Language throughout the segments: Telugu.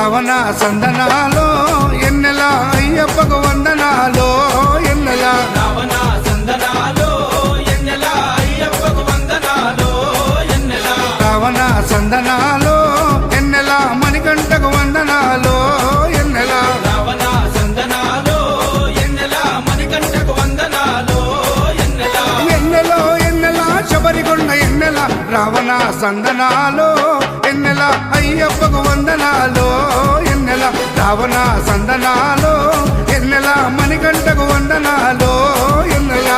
రావణ సందనాలో ఎన్నెల అయ్యప్పకు వందనాలో ఎన్నెల రావణ సందనాలో ఎన్నెల అయ్యప్పకు వందనాలో ఎన్నెల రావణ సందనాలో ఎన్నెల మణికంఠకు వందనాలో ఎన్నెల రావణ సందనాలో ఎన్నెల మణికంఠకు వందనాలో ఎన్నెల ఎన్నెలో ఎన్నెల శబరికొండ ఎన్నెల రావణ సందనాలో ఎన్నెల అయ్యప్పకు వందనాలో ఎన్నెల రావణ సందనాలో ఎన్నెల మణికంఠకు వందనాలో ఎన్నెల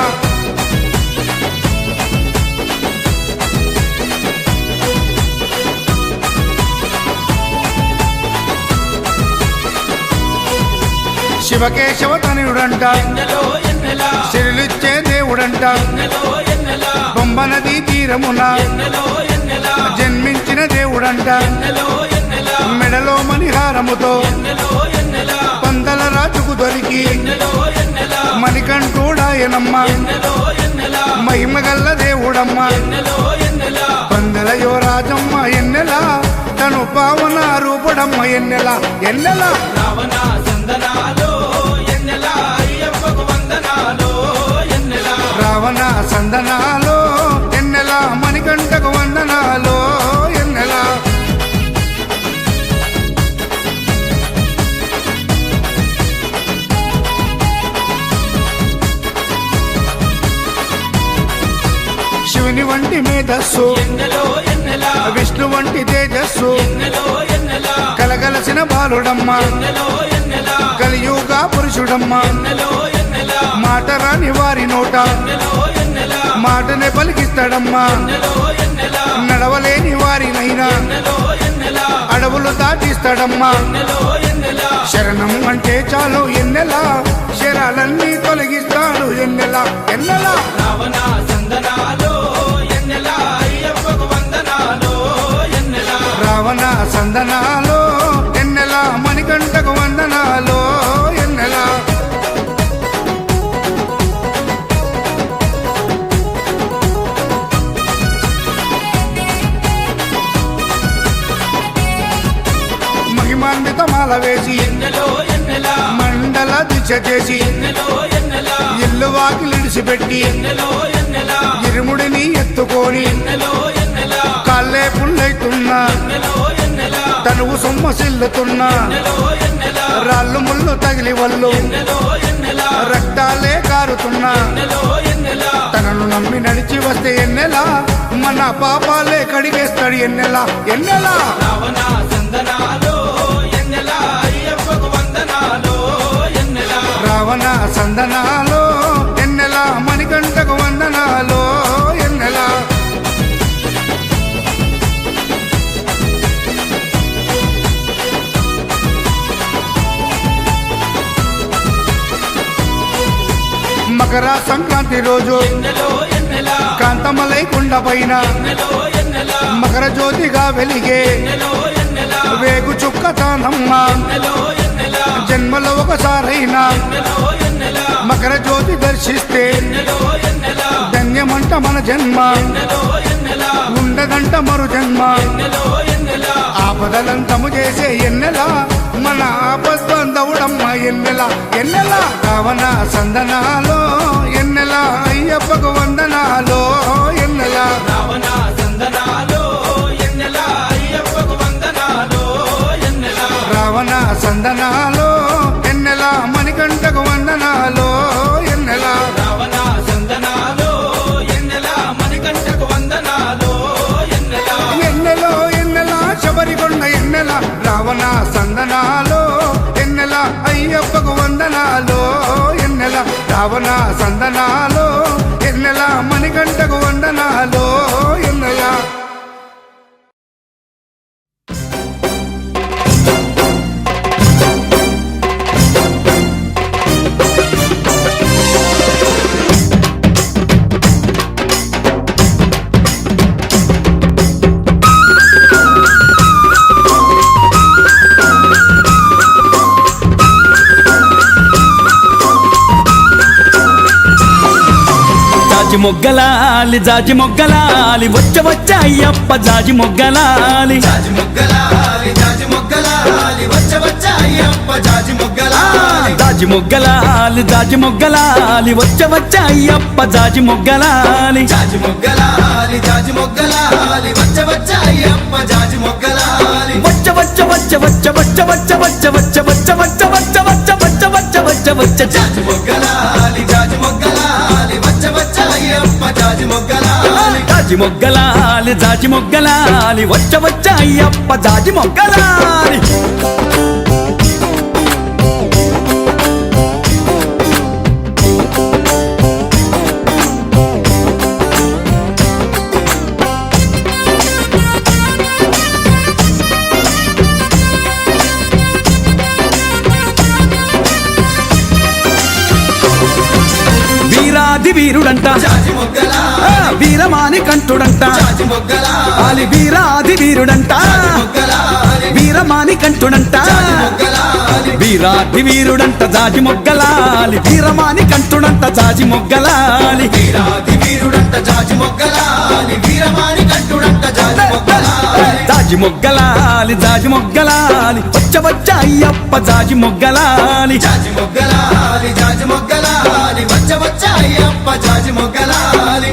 శివకేశవ తనయుడంట ఎన్నెలో ఎన్నెల శిరులిచ్చే దేవుడంట ఎన్నెలో ఎన్నెల బొంబనది తీరమున ఎన్నెలో ఎన్నెల జన్మించిన దేవుడంట ఎన్నెలో ఎన్నెల మెడలో మణిహారముతో ఎన్నెలో ఎన్నెల పందల రాజుకు దొరికి ఎన్నెలో ఎన్నెల మణికంఠుడాయనమ్మ ఎన్నెలో ఎన్నెల మహిమగల్ల దేవుడమ్మ ఎన్నెలో ఎన్నెల పందల యువరాజమ్మ ఎన్నెల తను పావన రూపుడమ్మ ఎన్నెల ఎన్నెల రావణ సందనాలో ఎన్నెల అయ్యప్పకు వందనాలో ఎన్నెల రావణ సందనాలో ఎన్నెల మణికంఠకు వందనాలో ఎన్నెల శివుని వంటి మేధస్సు ఎన్నెలో ఎన్నెల విష్ణు వంటి తేజస్సు ఎన్నెలో ఎన్నెల కలగలసిన బాలుడమ్మ ఎన్నెలో ఎన్నెల కలియుగ పురుషుడమ్మ ఎన్నెలో ఎన్నెల మాట రాని వారి నోట ఎన్నెలో ఎన్నెల మాటనే పలికిస్తాడమ్మా ఎన్నెలో ఎన్నెల నడవలేని వారినైనా ఎన్నెలో ఎన్నెల అడవులు దాటిస్తాడమ్మా ఎన్నెలో ఎన్నెల శరణం అంటే చాలు ఎన్నెల శరాలన్నీ తొలగిస్తాడు ఎన్నెల ఎన్నెల రావణ సందనాలో ఎన్నెల అయ్యప్పకు వందనాలో ఎన్నెల రావణ సందనాలో ఎన్నెల మణికంఠకు వందనాలో ఎన్నెల మహిమాన్విత మాల వేసి ఎన్నెలో ఎన్నెల మండల దీక్ష చేసి ఎన్నెలో ఎన్నెల ఇల్లు వాకిలిడిసిపెట్టి ఎన్నెలో ఎన్నెల ఇరుముడిని ఎత్తుకొని ఎన్నెలో ఎన్నెల కాళ్ళే పుల్లైతున్నా ఎన్నెలో ఎన్నెల తనువు సొమ్మసిల్లుతున్నా ఎన్నెలో ఎన్నెల రాళ్ళు ముళ్ళు తగిలి వల్లు ఎన్నెలో ఎన్నెల రక్తాలే కారుతున్నా ఎన్నెలో ఎన్నెల తనను నమ్మి నడిచి వస్తే ఎన్నెల మన పాపాలే కడిగేస్తాడు ఎన్నెల ఎన్నెల రావణ సందనాలో ఎన్నెల అయ్యప్పకు వందనాలో ఎన్నెల రావణ సందనాలో ఎన్నెల మణికంఠకు వందనాలో ఎన్నెల మకర సంక్రాంతి రోజు ఎన్నెలో ఎన్నెల కాంతమలై కొండ పైన ఎన్నెలో ఎన్నెల మకర జ్యోతిగా వెలిగే ఎన్నెలో ఎన్నెల వేగు చుక్కతానమ్మ ఎన్నెలో ఎన్నెల జన్మలో ఒకసారైనా ఎన్నెలో ఎన్నెల మకర జ్యోతి దర్శిస్తే ఎన్నెలో ఎన్నెల ధన్యమంట మన జన్మ ఎన్నెలో ఎన్నెల ఉండదంట మరు జన్మ ఎన్నెలో ఎన్నెల ఆపదలంతము చేసే ఎన్నెల మన ఆపద్బంధవుడమ్మ ఎన్నెల ఎన్నెల రావణ సందనాలో ఎన్నెల అయ్యప్పకు వందనాలో ఎన్నెల రావణ సందనాలో ఎన్నెల అయ్యప్పకు వందనాలో ఎన్నెల రావణ సందనాలో ఎన్నెల మణికంఠకు వందనాలో ఎన్నెల రావణ సందనాలో ఎన్నెల మణికంఠకు వందనాలో ఎన్నెల ఎన్నెలో ఎన్నెల శబరికొండ ఎన్నెల రావణ సందనాలో ఎన్నెల అయ్యప్పకు వందనాలో ఎన్నెల రావణ సందనాలో ఎన్నెల మణికంఠకు వందనాలో ఎన్నెల జాజి మొగ్గలాలి జాజి మొగ్గలాలి వచ్చ అయ్యప్ప జాజి మొగ్గలాలి జాజి మొగ్గలాలి జాజి మొగ్గలాలి వచ్చ అయ్యప్ప జాజి మొగ్గలాలి జాజి మొగ్గలాలి జాజి మొగ్గలాలి వచ్చ అయ్యప్ప జాజి మొగ్గలాలి జాజి మొగ్గలాలి జాజి మొగ్గలాలి వచ్చ అయ్యప్ప జాజి మొగ్గలాలి వచ్చ జాజి మొగ్గలాలి జాజి మొగ్గలాలి వచ్చ అయ్యప్ప జాజి మొగ్గలాలి జాజి మొగ్గలాలి జాజి మొగ్గలాలి వచ్చ అయ్యప్ప జాజి మొగ్గలాలి వీరాది వీరుడంట జాజి మొగ్గలాలి వీరమాని కంఠుడంట జాజి మొగ్గలాలి వీరాది వీరుడంట మొగ్గలాలి వీరమాని కంఠుడంట మొగ్గలాలి వీరాది వీరుడంట జాజి మొగ్గలాలి వీరమాని కంఠుడంట జాజి మొగ్గలాలి వీరాది వీరుడంట జాజి మొగ్గలాలి వీరమాని కంఠుడంట జాజి మొగ్గలాలి జాజి మొగ్గలాలి జాజి మొగ్గలాలి వచ్చ అయ్యప్ప జాజి మొగ్గలాలి జాజి మొగ్గలాలి జాజి మొగ్గలాలి వచ్చ అయ్యప్ప జాజి మొగ్గలాలి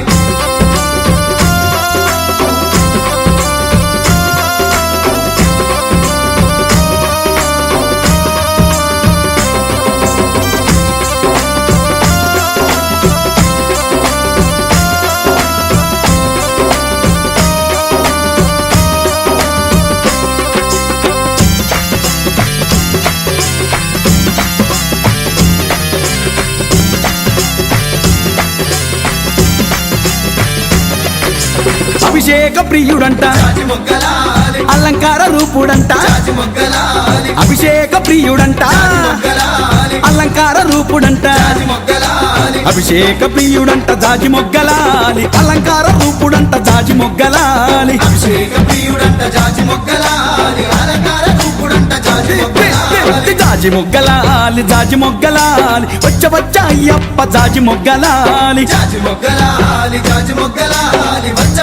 అభిషేక ప్రియుడంట జాజి మొగ్గలాలి అలంకార రూపుడంట జాజి మొగ్గలాలి అభిషేక ప్రియుడంట మొగ్గలాలి అలంకార రూపుడంట జాజి మొగ్గలాలి అభిషేక ప్రియుడంట జాజి మొగ్గలాలి అలంకార రూపుడంట జాజి మొగ్గలాలి అభిషేక ప్రియుడంట జాజి మొగ్గలాలి అలంకార రూపుడంట జాజి మొగ్గలాలి జాజి మొగ్గలాలి జాజి మొగ్గలాలి వచ్చ అయ్యప్ప జాజి మొగ్గలాలి జాజి మొగ్గలాలి జాజి మొగ్గలాలి వచ్చ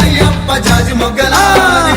అయ్యప్ప జాజి మొగ్గలాలి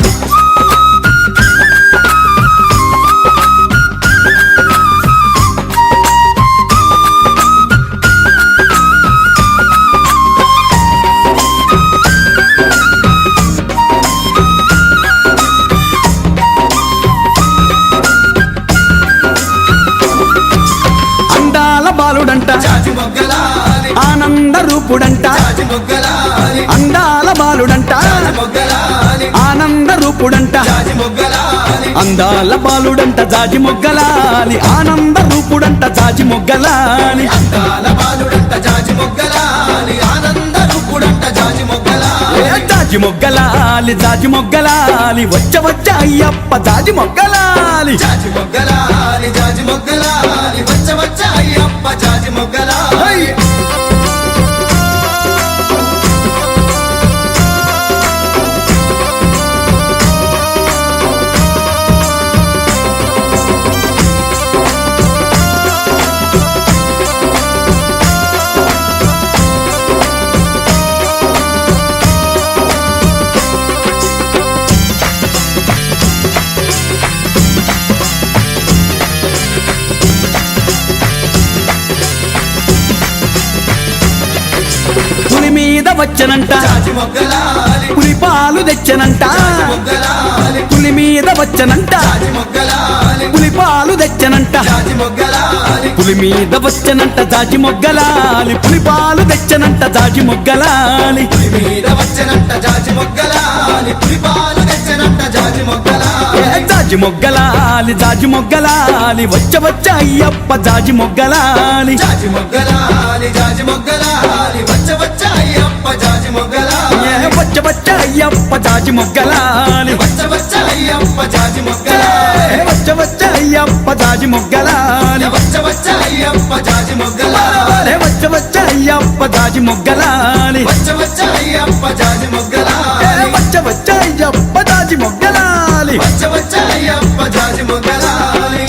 అందాల బాలుడంట జాజి మొగ్గలాలి ఆనంద రూపుడంట జాజి మొగ్గలాలి అందాల బాలుడంట మొగ్గలాలి ఆనంద రూపుడంట జాజి మొగ్గలాలి అందాల బాలుడంట జాజి మొగ్గలాలి ఆనంద రూపుడంట జాజి మొగ్గలాలి అందాల బాలుడంట జాజి మొగ్గలాలి ఆనంద రూపుడంట జాజి మొగ్గలాలి జాజి మొగ్గలాలి జాజి మొగ్గలాలి వచ్చ అయ్యప్ప జాజి మొగ్గలాలి జాజి మొగ్గలాలి జాజి మొగ్గలాలి వచ్చ అయ్యప్ప జాజి మొగ్గలాలి పులి మీద వచ్చనంట జాజి మొగ్గలాలి పులి పాలు తెచ్చనంట మొగ్గలాలి పులి మీద వచ్చనంట జాజి మొగ్గలాలి పులి పాలు తెచ్చనంట జాజి మొగ్గలాలి పులి మీద వచ్చనంట జాజి మొగ్గలాలి పులి పాలు తెచ్చనంట జాజి మొగ్గలాలి పులి మీద వచ్చనంట జాజి మొగ్గలాలి పులి పాలు తెచ్చనంట జాజి మొగ్గలాలి జాజి మొగ్గలాలి జాజి మొగ్గలాలి వచ్చ అయ్యప్ప జాజి మొగ్గలాలి జాజి మొగ్గలాలి జాజి మొగ్గలాలి వచ్చ అయ్యప్ప జాజి మొగ్గలాలి వచ్చ అయ్యప్ప జాజి మొగ్గలాలి వచ్చ అయ్యప్ప జాజి మొగ్గలాలి వచ్చ అయ్యప్ప జాజి మొగ్గలాలి వచ్చ అయ్యప్ప జాజి మొగ్గలాలి వచ్చ అయ్యప్ప జాజి మొగ్గలాలి వచ్చ అయ్యప్ప జాజి మొగ్గలాలి వచ్చ అయ్యప్ప జాజి మొగ్గలాలి వచ్చ అయ్యప్ప జాజి మొగ్గలాలి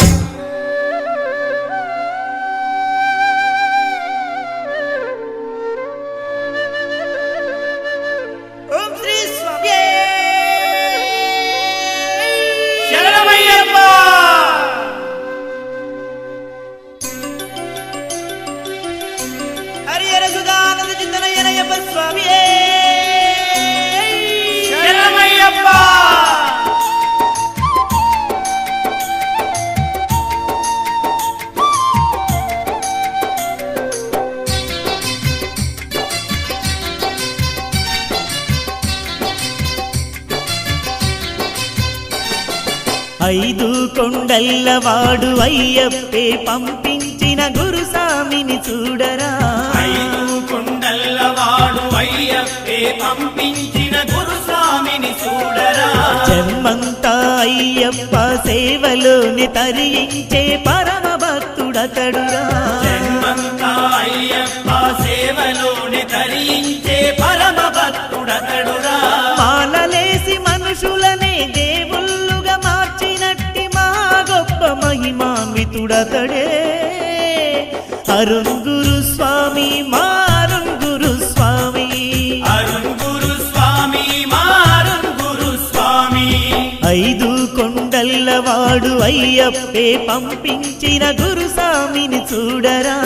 చింతనయ్యనయ్యప్ప స్వామియే శరణమయ్యప్ప. ఐదు కొండల్లవాడు అయ్యప్పే పంపించిన గురుస్వామిని చూడరా. ఐదు కొండల్లవాడు అయ్యప్పే పంపించిన గురుస్వామిని చూడరా. జన్మంతా అయ్యప్ప సేవలోని తరించే పరమ భక్తుడతడురా. జన్మంతా అయ్యప్ప సేవలోని తరించే పరమ భక్తుడతడురా. మాలలేసి మనుషులనే దేవుళ్ళుగా మార్చినట్టి మా గొప్ప మహిమాన్వితుడతడే అరుణ్ గురు స్వామి, మారుణ్ గురు స్వామి. అరుణ్ గురు స్వామి, మారుణ్ గురు స్వామి. ఐదు కొండల్లవాడు అయ్యప్పే పంపించిన గురుస్వామిని చూడరా.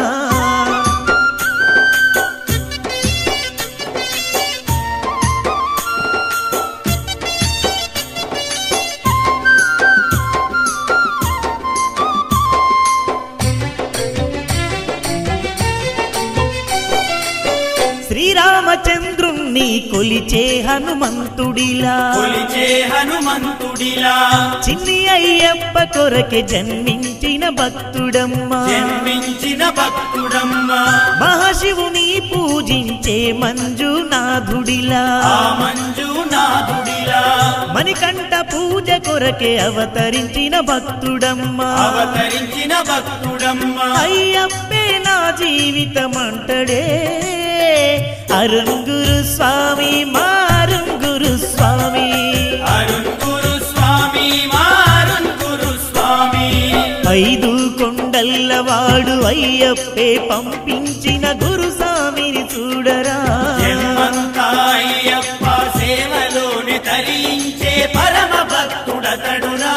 శ్రీరామచంద్రుణ్ణి కొలిచే హనుమంతుడిలా, కొలిచే హనుమంతుడిలా చిన్ని అయ్యప్ప కొరకే జన్మించిన భక్తుడమ్మా. జన్మించిన భక్తుడమ్మ. మహాశివుని పూజించే మంజునాథుడిలా, ఆ మంజునాథుడిలా మణికంఠ పూజ కొరకే అవతరించిన భక్తుడమ్మా. అవతరించిన భక్తుడమ్మ. అయ్యప్పే నా జీవితమంటడే అరుణ్ గురు స్వామి, మారుణ్ గురు స్వామి. అరుణ్ గురు స్వామి, మారుణ్ గురు స్వామి. ఐదు కొండల్లవాడు అయ్యప్పే పంపించిన గురుస్వామిని చూడరా. జన్మంతా అయ్యప్ప సేవలోని తరించే పరమ భక్తుడతడురా.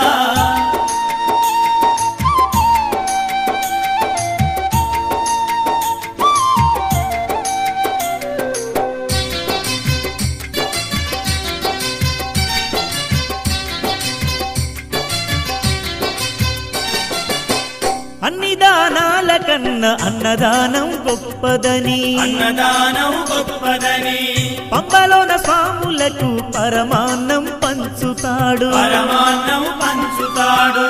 అన్ని దానాల కన్నా అన్నదానం గొప్పదని, అన్నదానం గొప్పదని పంబలోన స్వాములకు పరమాన్నం పంచుతాడు. పరమాన్నం పంచుతాడు.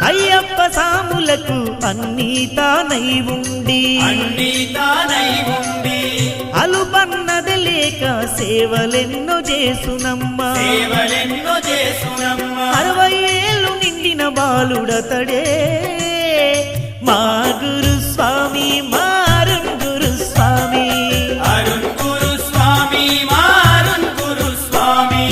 అయ్యప్ప సాములకు అన్నీ తానై ఉండి, అన్నీ తానై ఉండి అలుపన్నది లేక సేవలెన్నో చేసునమ్మా. సేవలెన్నో చేసునమ్మ. 60 ఏళ్ళు నిండిన బాలుడతడే మా గురు స్వామి, మారుణ్ గురు స్వామి. అరుణ్ గురు స్వామి, మారుణ్ గురు స్వామి.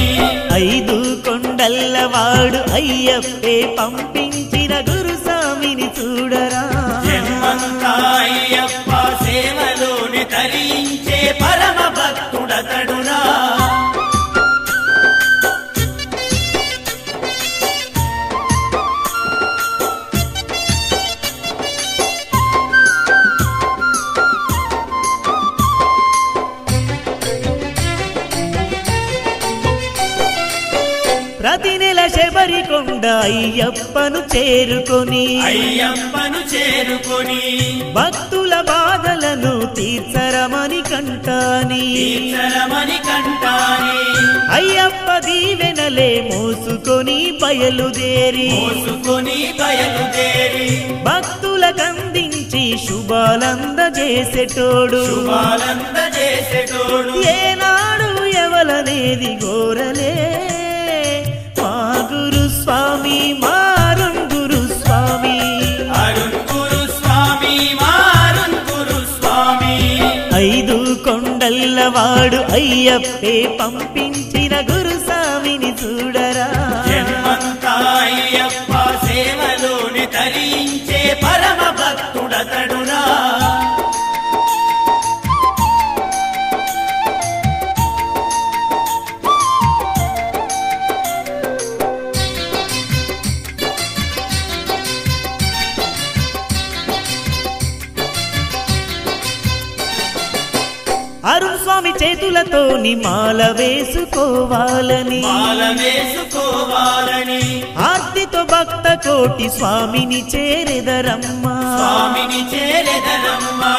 ఐదు కొండల్లవాడు అయ్యప్పే పంపించిన గురుస్వామిని చూడరా. జన్మంతా అయ్యప్ప సేవలోని తరించే పరమ భక్తుడతడురా. ప్రతి నెల శబరికొండ అయ్యప్పను చేరుకొని, అయ్యప్పను చేరుకొని భక్తుల బాధలను తీర్చరమని కంటాని, తీర్చరమని కంటాని అయ్యప్ప దీవెనలే మోసుకొని బయలుదేరి, మోసుకొని బయలుదేరి భక్తులకందించి శుభాలందజేసేటోడు. శుభాలందజేసేటోడు. ఏనాడు ఎవలనేది గోరలే మా గురు స్వామి, మారుణ్ గురు స్వామి. అరుణ్ గురు స్వామి, మారుణ్ గురు స్వామి. ఐదు కొండల్లవాడు అయ్యప్పే పంపించిన గురుస్వామిని చూడరా. జన్మంతా అయ్యప్ప సేవలోని తరించే పరమ భక్తుడతడురా. అరుణ స్వామి చేతులతోని మాల వేసుకోవాలని మాల వేసుకోవాలని ఆర్తితో భక్త కోటి స్వామిని చేరెదరమ్మా స్వామిని చేరెదరమ్మా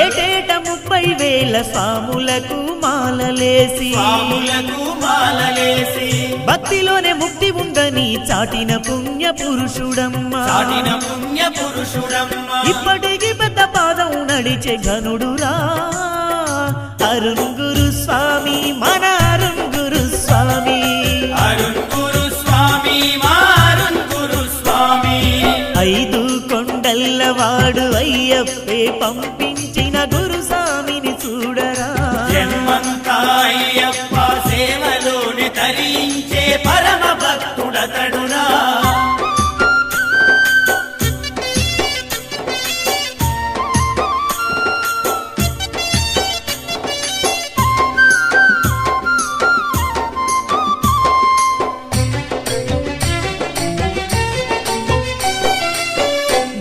ఏటేట 30,000 స్వాములకు మాలలేసి స్వాములకు మాలలేసి భక్తిలోనే ముక్తి ఉందని చాటిన పుణ్య పురుషుడమ్మా చాటిన పుణ్య పురుషుడమ్మా ఇప్పటికి పెద్ద పాదం నడిచే ఘనుడురా అరుణ్ గురు స్వామి మన అరుణ్ గురు స్వామి అరుణ్ గురు స్వామి మా అరుణ్ గురు స్వామి 5 కొండల వాడు అయ్యప్పే పంపించిన గురు స్వామిని చూడరా జన్మంతా అయ్యప్ప సేవలోని తరించే పరమ భక్తుడతడురా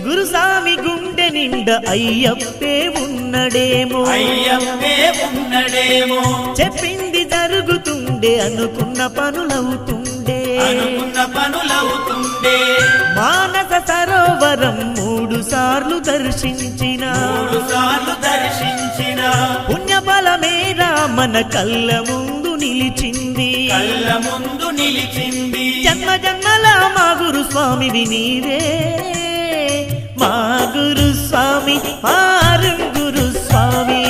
గురుస్వామి గుండె నిండా అయ్యప్పే ఉన్నడేమో అయ్యప్పే ఉన్నడేమో చెప్పింది జరుగుతుండే అనుకున్న పనులవుతుండే అనుకున్న పనులవుతుండే మానస సరోవరం 3 సార్లు దర్శించిన 3 సార్లు దర్శించిన పుణ్యఫలమేరా మన కళ్ళ ముందు నిలిచింది కళ్ళ ముందు నిలిచింది జన్మ జన్మల మా గురు స్వామివి నీవే మా గురు స్వామి మా అరుణ్ గురు స్వామి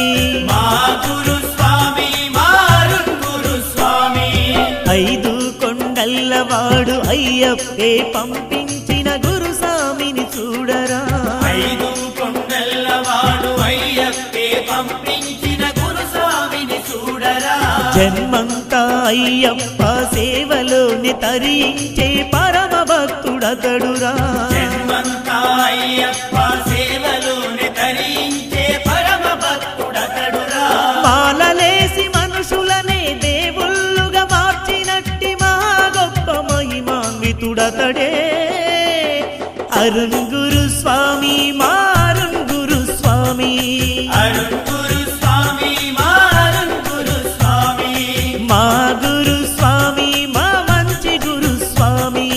మా గురు స్వామి మా అరుణ్ గురు స్వామి 5 కొండల వాడు అయ్యప్పే పంపించిన గురు స్వామిని చూడరా 5 కొండల వాడు అయ్యప్పే పంపించిన గురు స్వామిని చూడరా జన్మంతా అయ్యప్ప సేవలోని తరించే పరమ భక్తుడతడురా జన్మంతా అయ్యప్ప సేవలోని తరించే పరమ భక్తుడతడురా మాలలేసి మనుషులనే దేవుళ్ళుగా మార్చినట్టి మహా గొప్ప మహిమాన్వితుడతడే అరుణ్ గురు స్వామి మా అరుణ్ గురు స్వామి అరుణ్ గురు స్వామి మా అరుణ్ గురు స్వామి మా గురు స్వామి మా మంచి గురు స్వామి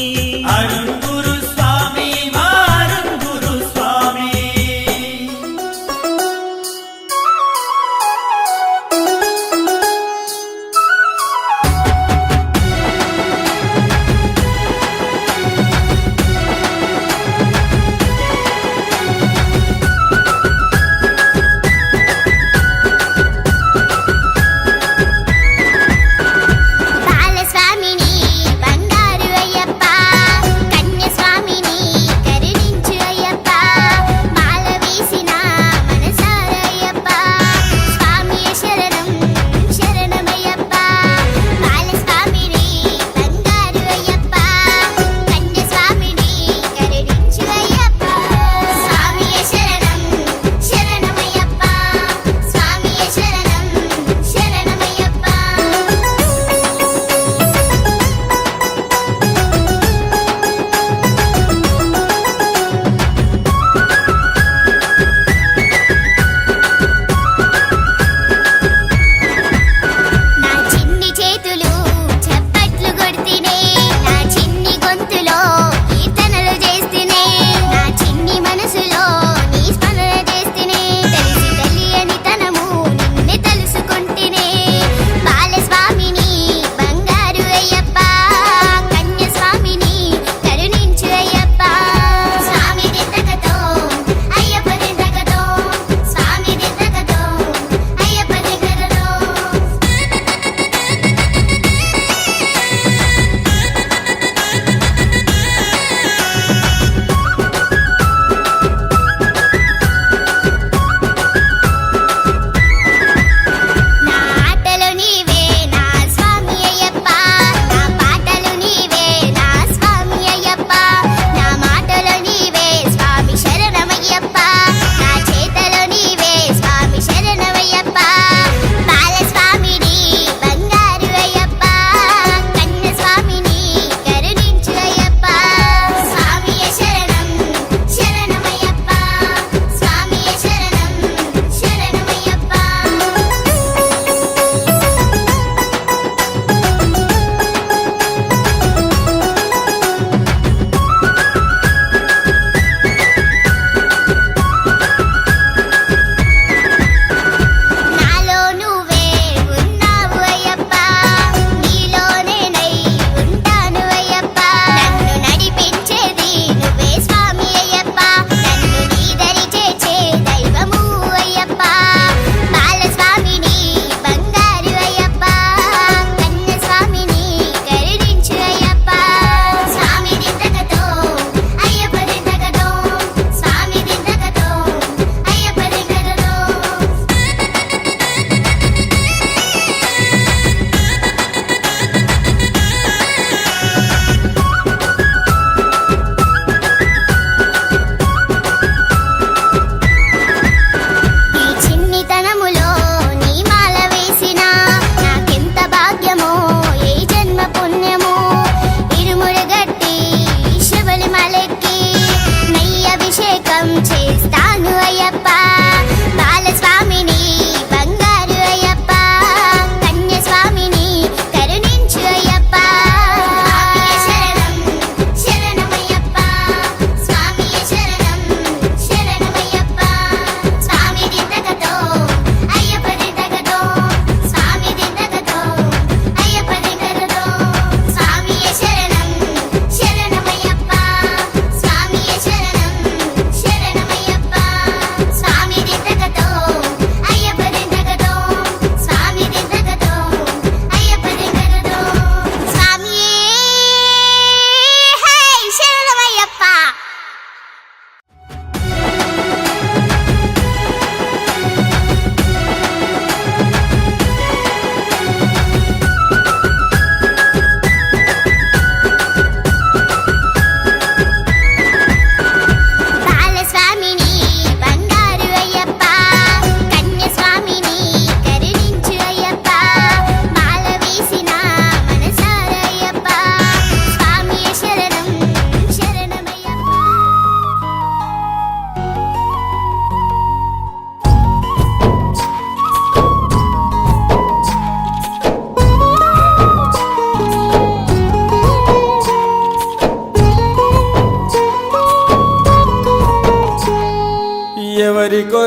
అరుణ్ గురు స్వామి మా అరుణ్ గురు స్వామి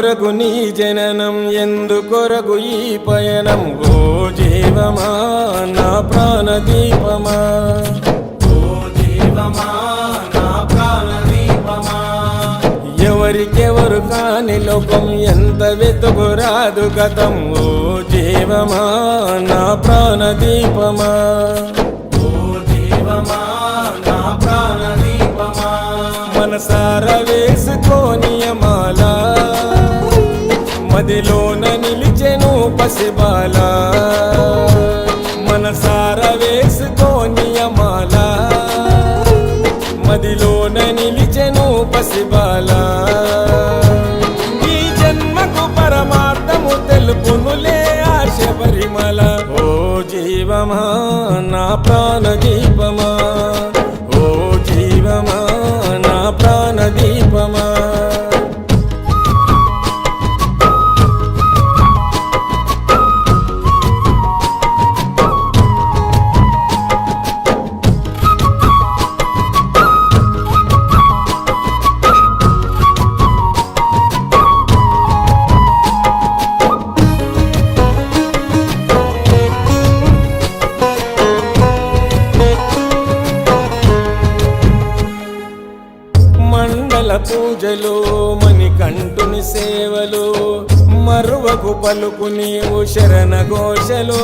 కొరకు నీ జననం ఎందుకొరకు ఈ పయనం ఓ జీవమా నా ప్రాణదీపమా ఓ జీవమా నా ప్రాణదీపమా ఎవరికెవరు కాని లోకం ఎంత వెతుకురాదు గతం ఓ జీవమా నా ప్రాణదీపమా ఓ జీవమా నా ప్రాణదీపమా మనసార వేసుకోనియమాల మదిలోన నిలిచెను పసిబాల మనసార వేసుకోనియమాల మదిలోన నిలిచెను పసిబాల ఈ జన్మకు పరమార్థము తెలుపునులే ఆశ పరిమళ ఓ జీవమా నా ప్రాణదీపమా ఓ జీవమా నా ప్రాణదీపమా మండల పూజలు మణికంఠుని సేవలు మరువకు పలుకు నీవు శరణ ఘోషలు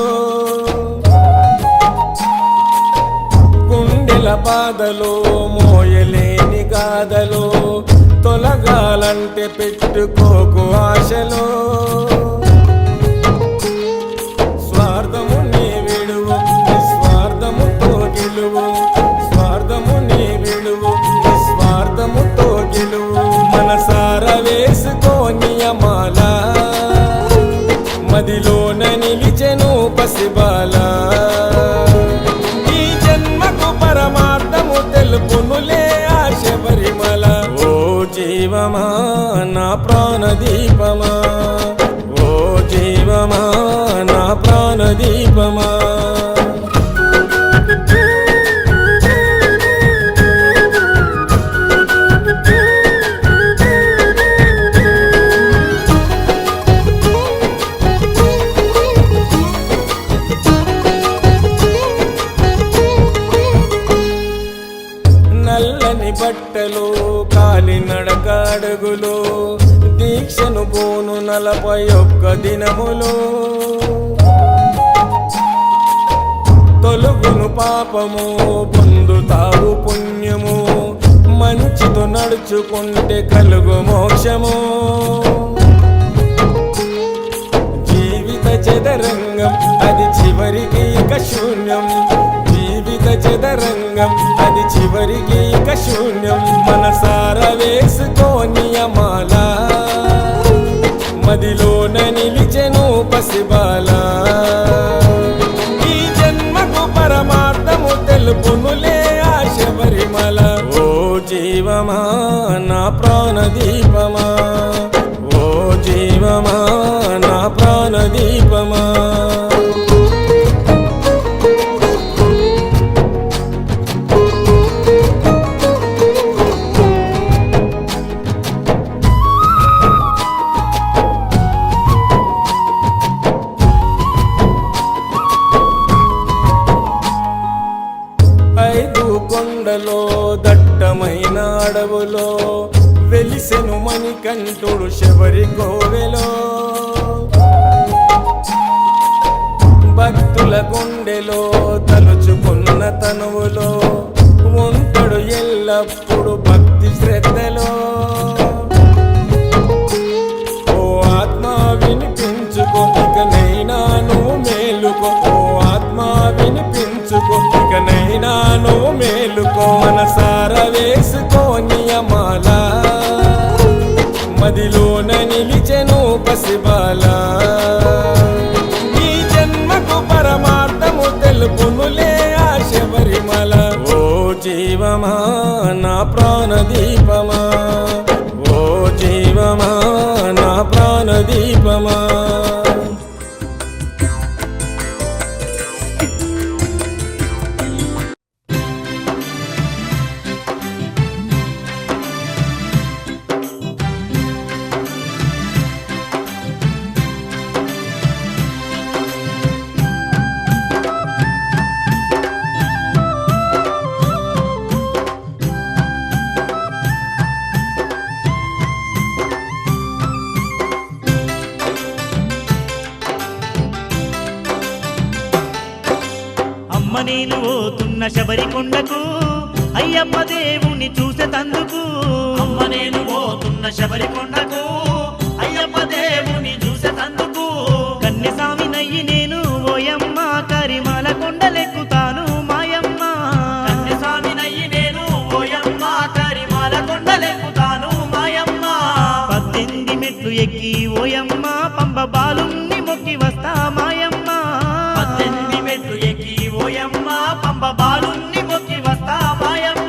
గుండెల బాధలు మోయలేని గాథలు తొలగాలంటే పెట్టుకోకు ఆశలు స్వార్థము నీ విడువు నిస్వార్థముతో గెలువు స్వార్థము నీ విడువు నిస్వార్థముతో గెలువు మనసార వేసుకోనియమాల మదిలోన నిలిచెను పసిబాల ఈ జన్మకు పరమార్థము తెలుపునులే ఆశ పరిమళ ఓ జీవమా నా ప్రాణదీపమా ఓ జీవమా నా ప్రాణదీపమా నల్లని బట్టలు కాలినడక అడుగులు దీక్షను పోను 41 దినములు తొలుగును పాపము పొందుతావు పుణ్యము మంచితో నడుచుకుంటే కలుగు మోక్షము జీవిత చదరంగం అది చివరికి ఇక శూన్యం జీవిత చదరంగం అది చివరికి ఇక శూన్యం మనసార వేసుకోనియమాల మదిలోన నిలిచెను పసిబాల ఈ జన్మకు పరమార్థము తెలుపునులే ఆశ పరిమళ ఓ జీవమా నా ప్రాణదీపమా ఓ జీవమా నా ప్రాణదీపమా ఐదు కొండలో దట్టమైన అడవులో వెలిసెను మణికంఠుడు శబరి కోవెలో భక్తుల గుండెలో తలుచుకున్న తనువులో ఉంటాడు ఎల్లప్పుడు భక్తి శ్రద్ధలో ఓ ఆత్మ వినిపించుకో ఇకనైనా నువ్వు మేలుకో ఓ ఆత్మ వినిపించుకో ఇకనైనా నువ్వు మేలుకో మనసార వేసుకోనియమాల మదిలోన నిలిచెను పసిబాల ఈ జన్మకు పరమార్థము తెలుపునులే ఆశ పరిమళ ఓ జీవమా నా ప్రాణదీపమా ఓ జీవమా నా ప్రాణదీపమా నేను పోతున్న శబరికొండకు అయ్యప్ప దేవుని చూసేతందుకు అమ్మ నేను పోతున్న శబరికొండకు అయ్యప్ప దేవుని చూసేతందుకు కన్యస్వామి నయ్యి నేను ఓయమ్మ కరిమాల కొండలెక్కుతాను మాయమ్మ కన్యస్వామి నయ్యి నేను ఓయమ్మ కరిమాల కొండలెక్కుతాను మాయమ్మ 18 మెట్లు ఎక్కి ఓయమ్మ పంబ బాలుణ్ణి మొక్కి వస్తా మాయమ్మ 18 మెట్లు ఎక్కి ఓయమ్మ పంబ బాలుణ్ణి మొక్కి వస్తా మాయమ్మ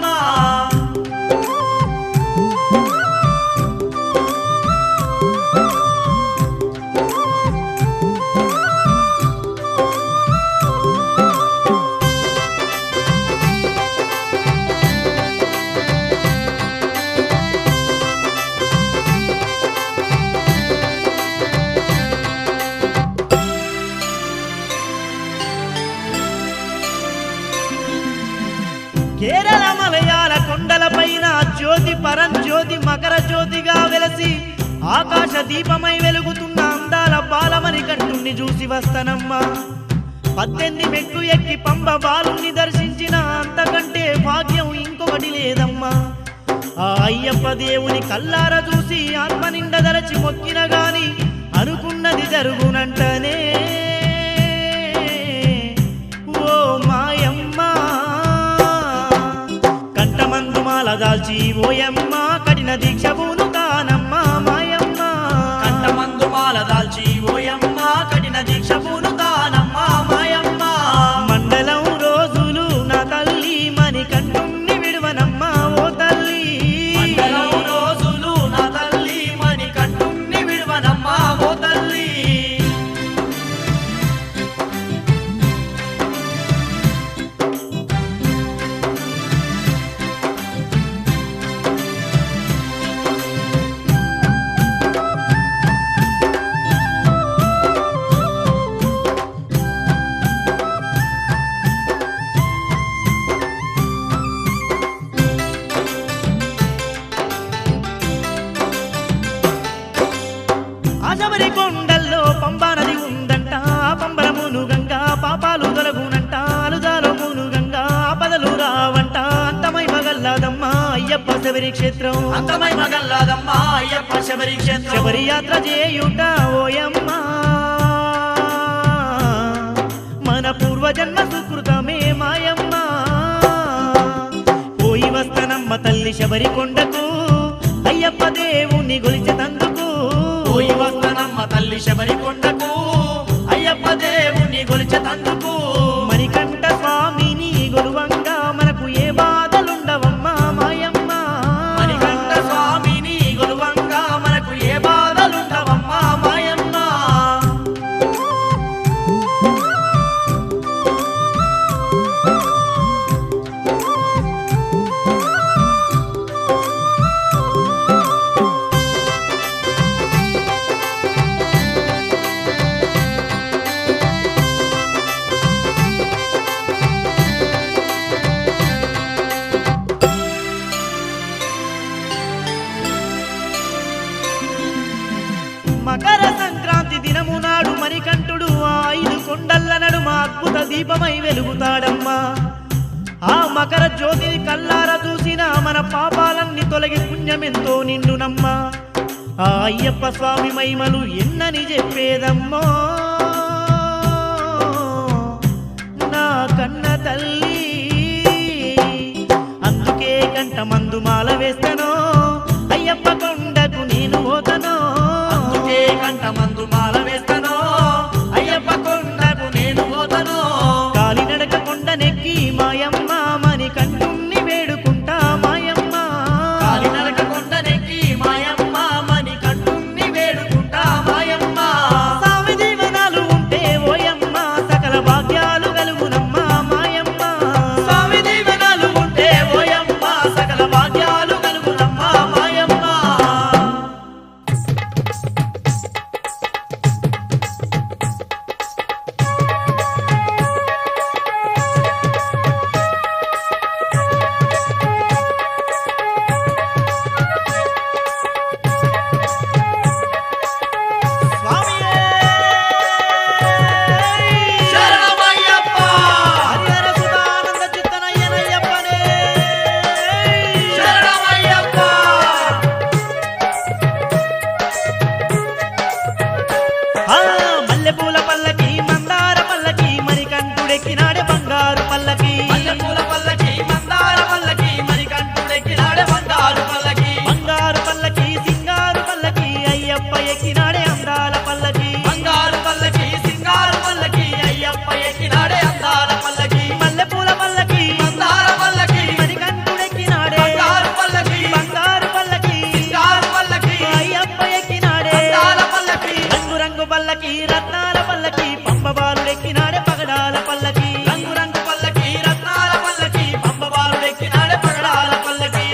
కేరళ మలయాళ కొండలపైన జ్యోతి పరంజ్యోతి మకర జ్యోతిగా వెలసి ఆకాశ దీపమై వెలుగుతున్న అందాల బాలమని కంటుని చూసి వస్తానమ్మా 18 మెట్లు ఎక్కి పంబ బాలుని దర్శించిన అంతకంటే భాగ్యం ఇంకొకటి లేదమ్మా ఆ అయ్యప్ప దేవుని కల్లార చూసి ఆత్మ నిండదలచి మొక్కిన గాని అనుకున్నది జరుగునంటనే ఓ మాయమ్మ కంటమందు మాల దాల్చి ఓయమ్మ కఠిన దీక్ష పూనుతానమ్మ మాయమ్మ కంటమందు మాల దాల్చి ఓయమ్మ కఠిన దీక్ష పూనుతానమ్మ మాయమ్మ మండలం రోజులు నా తల్లి మని కంటుని విడువనమ్మ ఓ తల్లి మండలం రోజులు నా తల్లి మని కంటుని విడువనమ్మ ఓ తల్లి ఆ శబరి కొండల్లో పంబా నది ఉందంట పంబరమును గంగా పాపాలు తొలగునంట అలుదాలమును గంగా ఆపదలు రావంట అంతమై మగల్లాదమ్మ అయ్యప్ప శబరి క్షేత్రం అంతమై మగల్లాదమ్మ అయ్యప్ప శబరి క్షేత్రం శబరి యాత్ర చేయుట ఓయమ్మ మన పూర్వజన్మ సుకృతమే మాయమ్మ పోయి వస్తనమ్మ తల్లి శబరి కొండకు అయ్యప్ప దేవుని గొలిచెతందుకు పోయి వస్తనమ్మ తల్లి శబరికొండకు అయ్యప్ప దేవుని గొలిచెతందుకు మణికంఠ స్వామిని గొలువంగా మనకు ఏ బాధలుండవమ్మా మాయమ్మ మణికంఠ స్వామిని గొలువంగా మనకు ఏ బాధలుండవమ్మ మాయమ్మ మకర సంక్రాంతి దినము నాడు మణికంఠుడు ఆ 5 కొండల నడుమ అద్భుత దీపమై వెలుగుతాడమ్మా ఆ మకర జ్యోతిని కల్లార చూసిన మన పాపాలన్నీ తొలగి పుణ్యమెంతో నిండునమ్మా ఆ అయ్యప్ప స్వామి మహిమలు ఎన్నని చెప్పేదమ్మో నా కన్న తల్లి అందుకే కంట మందు మాల వేస్తనో అయ్యప్ప కొండకు నేను పోతనో అందుకే కంటమందు మాల వేస్తనో అయ్యప్ప కొండకు నేను పోతనో కాలినడక కొండనెక్కి మాయమ్మ మని కంటుని వేడుకుంటా మాయమ్మ కాలినడక కొండనెక్కి మాయమ్మ మని కంటుని వేడుకుంటా మాయమ్మ స్వామి దీవెనలు ఉంటే ఓయమ్మ సకల భాగ్యాలు కలుగునమ్మ మాయమ్మ స్వామి దీవెనలు ఉంటే ఓయమ్మ సకల భాగ్యాలు కలుగునమ్మ మాయమ్మ పల్లకి రత్నాల పల్లకి పంబబాలుడెక్కినాడే పగడాల పల్లకి రంగు రంగు పల్లకి రత్నాల పల్లకి పంబబాలుడెక్కినాడే పగడాల పల్లకి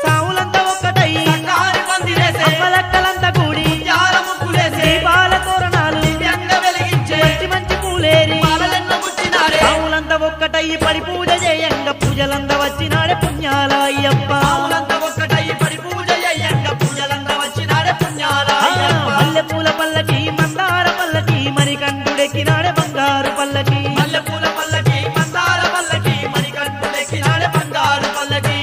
సావులంతా ఒక్కటై సంగారి పందిరేసే అమ్మలక్కలంతా కూడి జార ముగ్గులేసే దీపాల తోరణాలు దివ్యంగ వెలిగించే మంచి మంచి పూలేరి మాలలెన్నో గుచ్చినారే సావులంతా ఒక్కటై పడి పూజ చేయంగా పూజలంతా వచ్చినాడే పుణ్యాల అయ్యప్ప పావులంతా ఒక్కటై పడి పూజ చేయంగా పూజలంతా వచ్చినాడే పుణ్యాల అయ్యప్ప. మల్లెపూల పల్లకి మందార పల్లకి మణికంఠుడెక్కినాడే బంగారు పల్లకి మల్లెపూల పల్లకి మందార పల్లకి మణికంఠుడెక్కినాడే బంగారు పల్లకి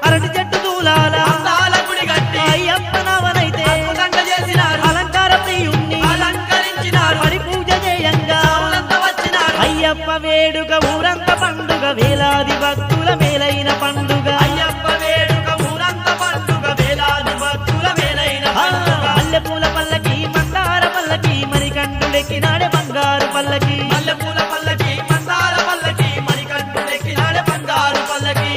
అరటి చెట్టు దూలాల అందాల గుడి కట్టి అయ్యప్ప నావనైతే అద్భుతంగా చేసినారు అలంకార ప్రియుణ్ణి అలంకరించినారు పడి పూజ చేయంగా పావులంతా వచ్చినారు అయ్యప్ప వేడుక ఊరంత పండుగ వేలాది భక్తుల మేలైన పండుగ అయ్యప్ప వేడుక ఊరంతా పండుగ వేలాది భక్తుల వేలైన పండుగ మల్లెపూల పల్లకి మందార పల్లకి మణికంఠుడెక్కినాడే బంగారు పల్లకి మల్లెపూల పల్లకి మందార పల్లకి మణికంఠుడెక్కినాడే బంగారు పల్లకి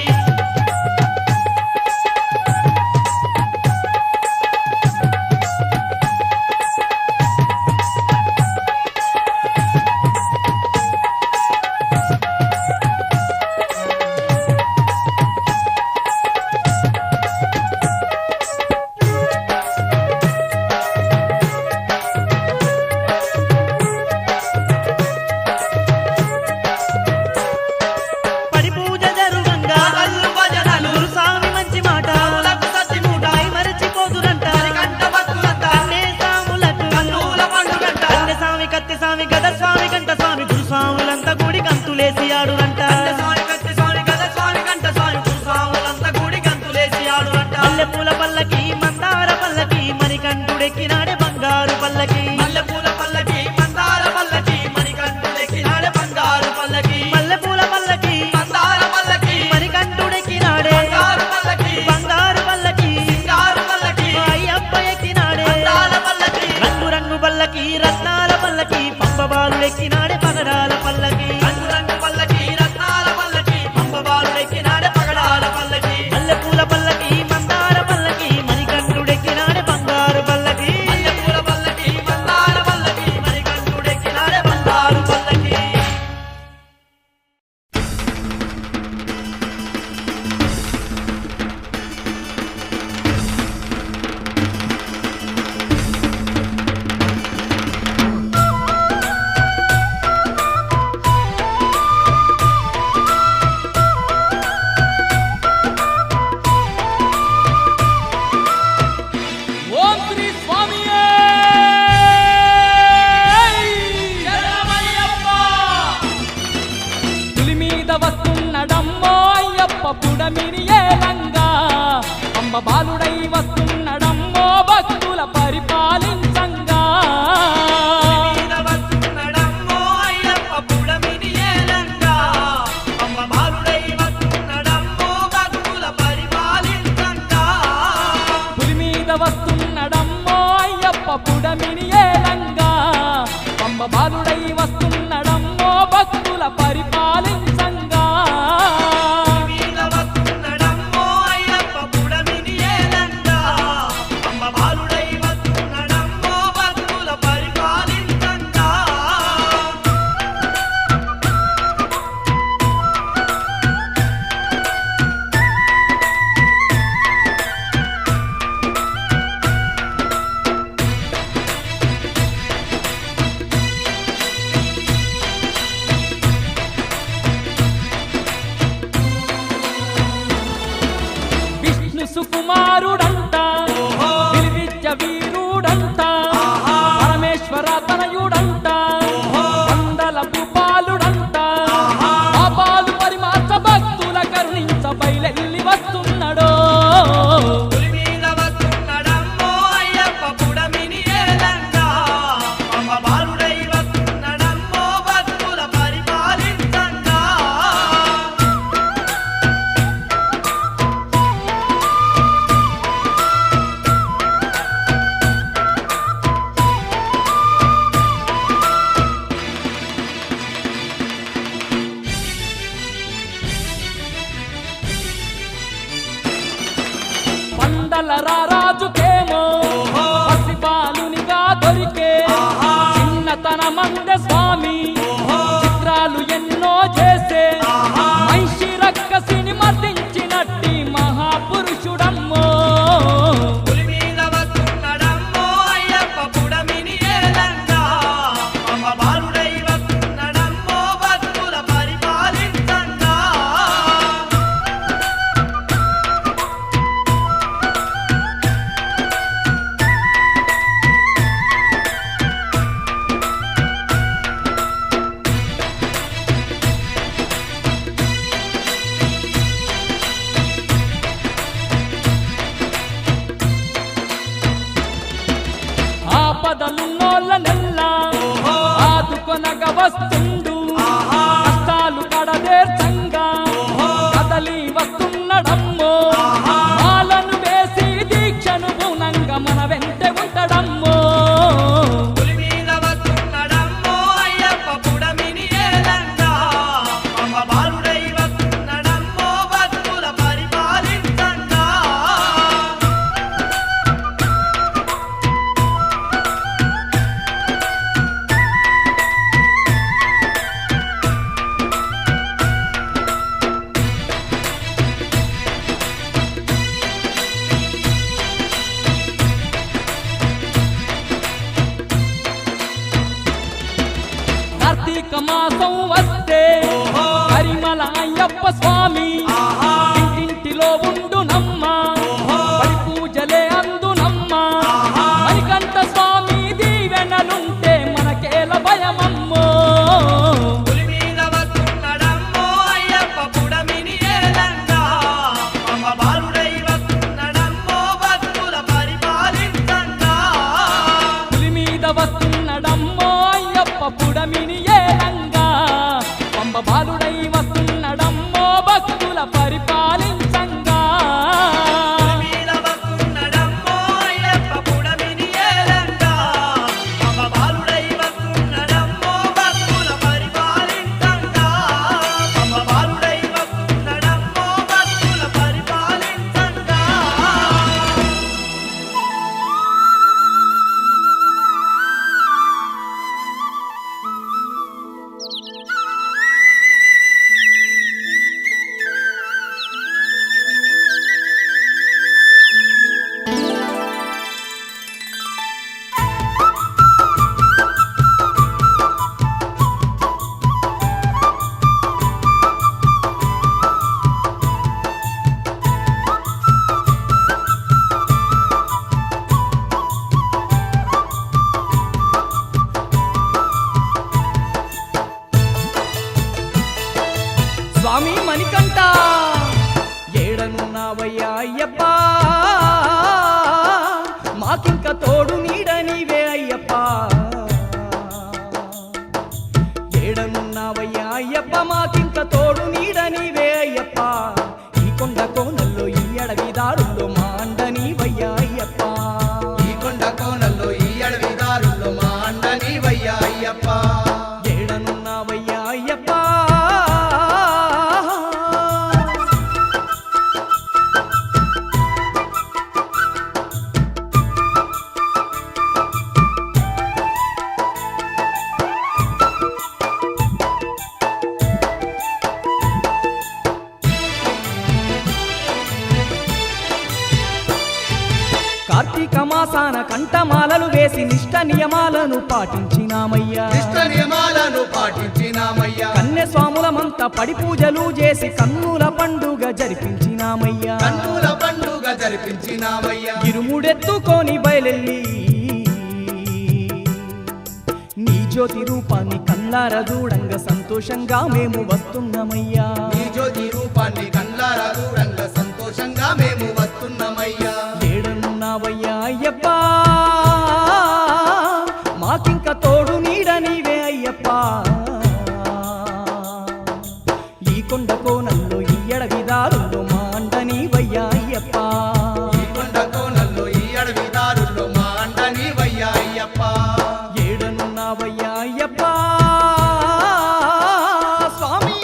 పడి పూజ జరుగంగా పాటలు భజనలు గురుస్వామి మంచి మాట పావులకు సత్తిమూట మరచిపోదురంట కంట భక్తులంతా కన్నే సాములకు కన్నుల పండుగంట కన్నె స్వామి కత్తి స్వామి గద స్వామి కంట స్వామి గురుస్వాములంతా కూడి కంతులేసి ఆడురంట కంట స్వామి కత్తి స్వామి గద స్వామి కంట స్వామి గురుస్వాములంతా కూడి గంతులేసి ఆడురంట మల్లెపూల పల్లకి మందార పల్లకి మణికంఠుడెక్కినాడే బంగారు పల్లకి మల్లెపూల పల్లకి మందార పల్లకి మణికంఠుడెక్కినాడే బంగారు పల్లకి మల్లెపూల పల్లకి మందార పల్లకి మణికంఠుడెక్కినాడే బంగారు పల్లకి బంగారు పల్లకి సింగారు పల్లకి అయ్యప్ప ఎక్కినాడే అందాల పల్లకి రంగు రంగు పల్లకి రత్నాల పల్లకి పంపబాలుడెక్కినాడే పగడాల పల్లకి రంగు రంగు పల్లకి రత్నాల పల్లకి పంపబాలుడెక్కినాడే పగడాల పల్లకి మల్లెపూల పల్లకి మందార పల్లకి మణికంఠుడెక్కినాడే బంగారు పల్లకి మల్లెపూల పల్లకి మందార పల్లకి మణికంఠుడెక్కినాడే బంగారు పల్లకి ఓం శ్రీ స్వామియే పులి మీద వస్తున్నడమ్మో అయ్యప్ప పుడమిని ఏలంగా అంబ బాలుడై వస్తున్నడమ్మో భక్తుల పరిపాలించంగా మీద వస్తున్నడమ్మో అయ్యప్ప పుడమిని ఏలంగా అమ్మ బాలుడై వస్తున్నడమ్మో భక్తుల పరిపాలించంగా పులి మీద వస్తున్నడమ్మో అయ్యప్ప పుడమిని ఏలంగా అంబ బాలుడై వస్తున్నడమ్మో భక్తుల పరిపాలించంగా మీద వస్తున్నడమ్మో అయ్యప్ప పుడమిని ఏలంగా అమ్మ బాలుడై వస్తున్నడమ్మో భక్తుల పరిపాలించంగా సుకుమారుడంట విలువిద్య వీరుడంట పరమేశ్వర తనయుడంట మండల భూపాలుడంట పాపాలు పరిమార్చ భక్తుల కరుణించ బయలెల్లి వస్తున్నాడో పులి మీద వస్తున్నాడమ్మో అయ్యప్ప పుడమిని ఏలంగా పంబ బాలుడై వస్తున్నాడమ్మో భక్తుల పరిపాలించంగా పందల రారాజుకేమో పసిబాలునిగా దొరికే చిన్నతన మంద స్వామి చిత్రాలు ఎన్నో చేసే మహిషి రక్కసిని మర్దించినట్టి మహాపురుషుడమ్మో పులి మీద వస్తున్నాడమ్మో అయ్యప్ప పుడమిని ఏలంగా పంబ బాలుడై వస్తున్నాడమ్మో భక్తుల పరిపాలించంగా ఆపదలున్నోళ్ళనెల్లా ఆదుకొనగ వస్తుండు కష్టాలు కడదేర్చంగా కదలి వస్తున్నడమ్మో మాలను వేసి దీక్షను పూనంగా మన వెంటే ఉంటాడమ్మో పులి మీద వస్తున్నాడమ్మో అయ్యప్ప పుడమిని ఏలంగా పంబ బాలుడై వస్తున్నాడమ్మో భక్తుల పరిపాలించంగా కార్తీక మాసం వస్తే పరిమళ అయ్యప్ప స్వామి ఇంటింటిలో ఉండునమ్మ పడి పూజలే అందునమ్మ మణికంఠ స్వామి దీవెనలుంటే మనకేల భయమమ్మో పులి మీద వస్తున్నాడమ్మో అయ్యప్ప పుడమిని ఏలంగా పంబ బాలుడై వస్తున్నాడమ్మో భక్తుల పరిపాలించంగా పులి మీద వస్తున్నడమ్మో అయ్యప్ప పుడమిని ఏలంగా పంబ బాలుడై వస్తున్నడమ్మో భక్తుల పరిపాలించంగా పులి మీద వస్తున్నాడమ్మో అయ్యప్ప పుడమిని ఏలంగా పంబ బాలుడై వస్తున్నాడమ్మో భక్తుల పరిపాలించంగా పంబ బాలుడై వస్తున్నాడమ్మో భక్తుల పరిపాలించంగా స్వామి మణికంఠ ఏడనున్నావయ్యా అయ్యప్ప మాకింక తోడు నీడ నీవే అయ్యప్ప ఏడనున్నావయ్యా అయ్యప్ప మాకింక తోడు నీడ నీవే అయ్యప్ప ఈ కొండ కోనల్లో ఈ అడవి దారుల్లో మా అండ నీవయ్యా అయ్యప్ప ఈ కొండ కోనల్లో ఈ అడవి దారుల్లో మా అండ నీవయ్యా అయ్యప్ప ఏడనున్నావయ్యా అయ్యప్ప కార్తీక మాసాన కంఠమాలలు వేసి నిష్ట నియమాలను పాటించినామయ్యా ఇష్ట నియమాలను పాటించినామయ్యా కన్య స్వాములమంతా పడి పూజలు చేసి కన్నుల పండుగ జరిపించినామయ్యా కన్నుల పండుగ జరిపి దర్శించినామయ్యా ఇరుముడెత్తుకొని బయలెల్లి నీ జ్యోతి రూపాన్ని కల్లారా చూడంగా సంతోషంగా మేము వస్తున్నామయ్యా నీ జ్యోతి రూపాన్ని కళ్ళారా చూడంగా సంతోషంగా మేము వస్తున్నామయ్యా ఏడనున్నావయ్యా అయ్యప్ప మాకింక తోడు నీడ నీవే అయ్యప్ప ఈ కొండ కోనల్లో ఈ అడవి దారుల్లో మా అండ నీవయ్యా అయ్యప్ప ఈ కొండ కోనల్లో ఈ అడవి దారుల్లో మా అండ నీవయ్యా అయ్యప్ప ఏడనున్నావయ్యా అయ్యప్ప స్వామి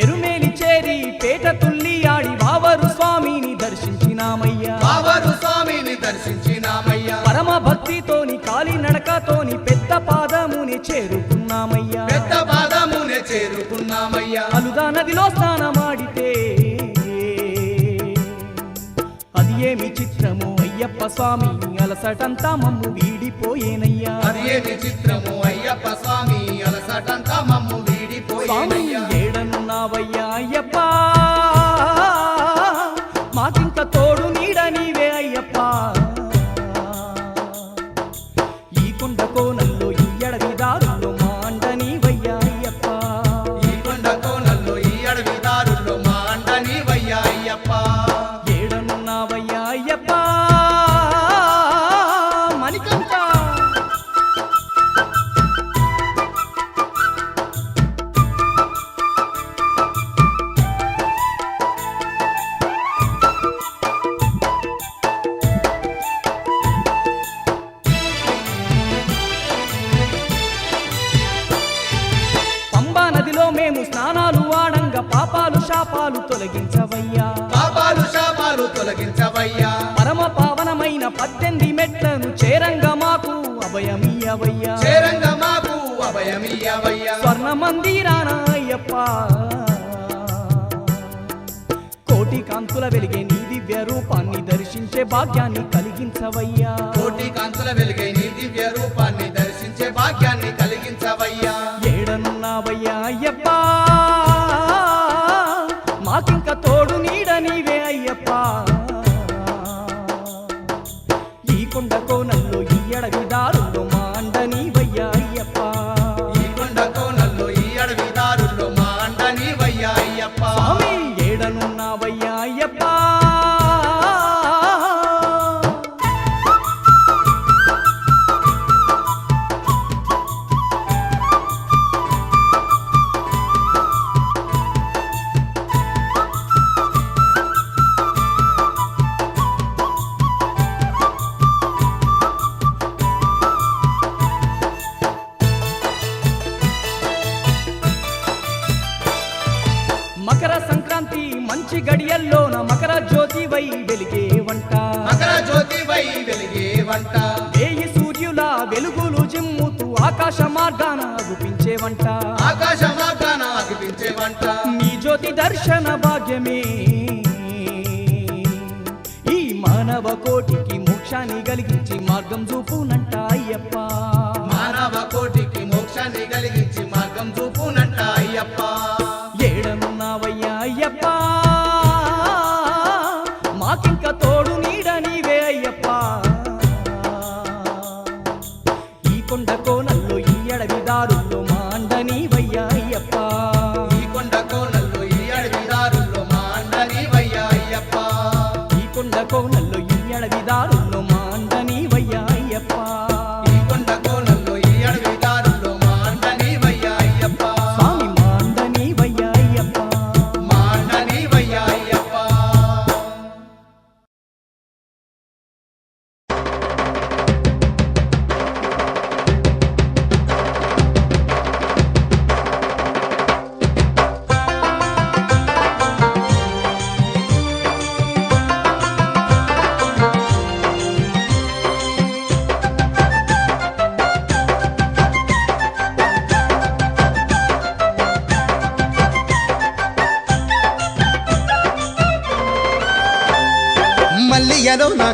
ఎరుమేలి చేరి పేట తుల్లి ఆడి వావరు స్వామిని దర్శించినామయ్యా బాబరు స్వామిని దర్శించినామయ్యా పరమ భక్తితోని కాలి నడకతోని పెద్ద పాదముని చేరుకున్నామయ్యా పెద్ద పాదమునే చేరుకున్నామయ్యా అలుదా నదిలో స్నానమాడితే అది ఏమి చిత్రము అయ్యప్ప స్వామి అలసటంతా మమ్ము వీడిపోయేనయ్యా అది ఏమి చిత్రము అయ్యప్ప స్వామి అలసటంతా మమ్ము స్వామి వీడిపోయినయ్యా ఏడనున్నావయ్యా అయ్యప్ప మాకింక తోడు నీడ నీవే అయ్యప్ప ఈ కొండ కోనల్లో ఈ అడవి దారుల్లో మా అండ నీవయ్యా అయ్యప్ప ఈ కొండ కోనల్లో ఈ అడవి దారుల్లో మా అండ నీవయ్యా అయ్యప్ప ఏడనున్నావయ్యా అయ్యప్ప మణికంఠ పంబా నదిలో మేము స్నానాలు ఆడంగా పాపాలు శాపాలు తొలగించవయ్యా పాపాలు శాపాలు తొలగించవయ్యా పరమ పావనమైన 18 మెట్లను చేరంగా మాకు అభయమియ్యవయ్యా చేరంగ మాకు అభయమియ్యవయ్యా స్వర్ణ మందిరాన అయ్యప్ప కోటి కాంతుల వెలిగే నీ దివ్య రూపాన్ని దర్శించే భాగ్యాన్ని కలిగించవయ్యా కోటి కాంతుల వెలుగై నీ దివ్య రూపాన్ని దర్శించే భాగ్యాన్ని కలిగించవయ్యా ఏడనున్నావయ్యా అయ్యప్ప మాకింక తోడు నీడ నీవే అయ్యప్ప ఈ కొండ కోనల్లో ఈ అడవి దారుల్లో మా అండ నీవయ్యా అయ్యప్ప ఈ కొండ కోనల్లో ఈ అడవి దారుల్లో మా అండ నీవయ్యా అయ్యప్ప స్వామి ఏడనున్నావయ్యా అయ్యప్ప మకర సంక్రాంతి మంచి గడియల్లోన మకర జ్యోతి వై వెలిగే వంట మకర జ్యోతి వై వెలిగే వంట వేయి సూర్యుల వెలుగులు జిమ్ముతూ ఆకాశ మార్గాన గుపించే వంట ఆకాశ మార్గాన అగిపించే వంట నీ జ్యోతి దర్శన భాగ్యమే ఈ మానవ కోటికి మోక్షాన్ని కలిగించి మార్గం చూపునంట అయ్యప్ప మానవ కోటికి మోక్షాన్ని కలిగించి మార్గం చూపునంట అయ్యప్ప ఏడనున్నావయ్యా అయ్యప్ప మాకింక తోడు నీడ నీవే అయ్యప్ప ఈ కొండ కోనల్లో ఈ అడవి దారుల్లో మా అండ నీవయ్యా అయ్యప్ప ఈ కొండ కోనల్లో ఈ అడవి దారుల్లో మా అండ నీవయ్యా అయ్యప్ప ఈ కొండ కోనల్లో ఈ అడవి దారుల్లో మా అండ నీవయ్యా అయ్యప్ప ఈ కొండ కోనల్లో ఈ అడవి దారుల్లో మా అండ నీవయ్యా అయ్యప్ప స్వామి మా అండ నీవయ్యా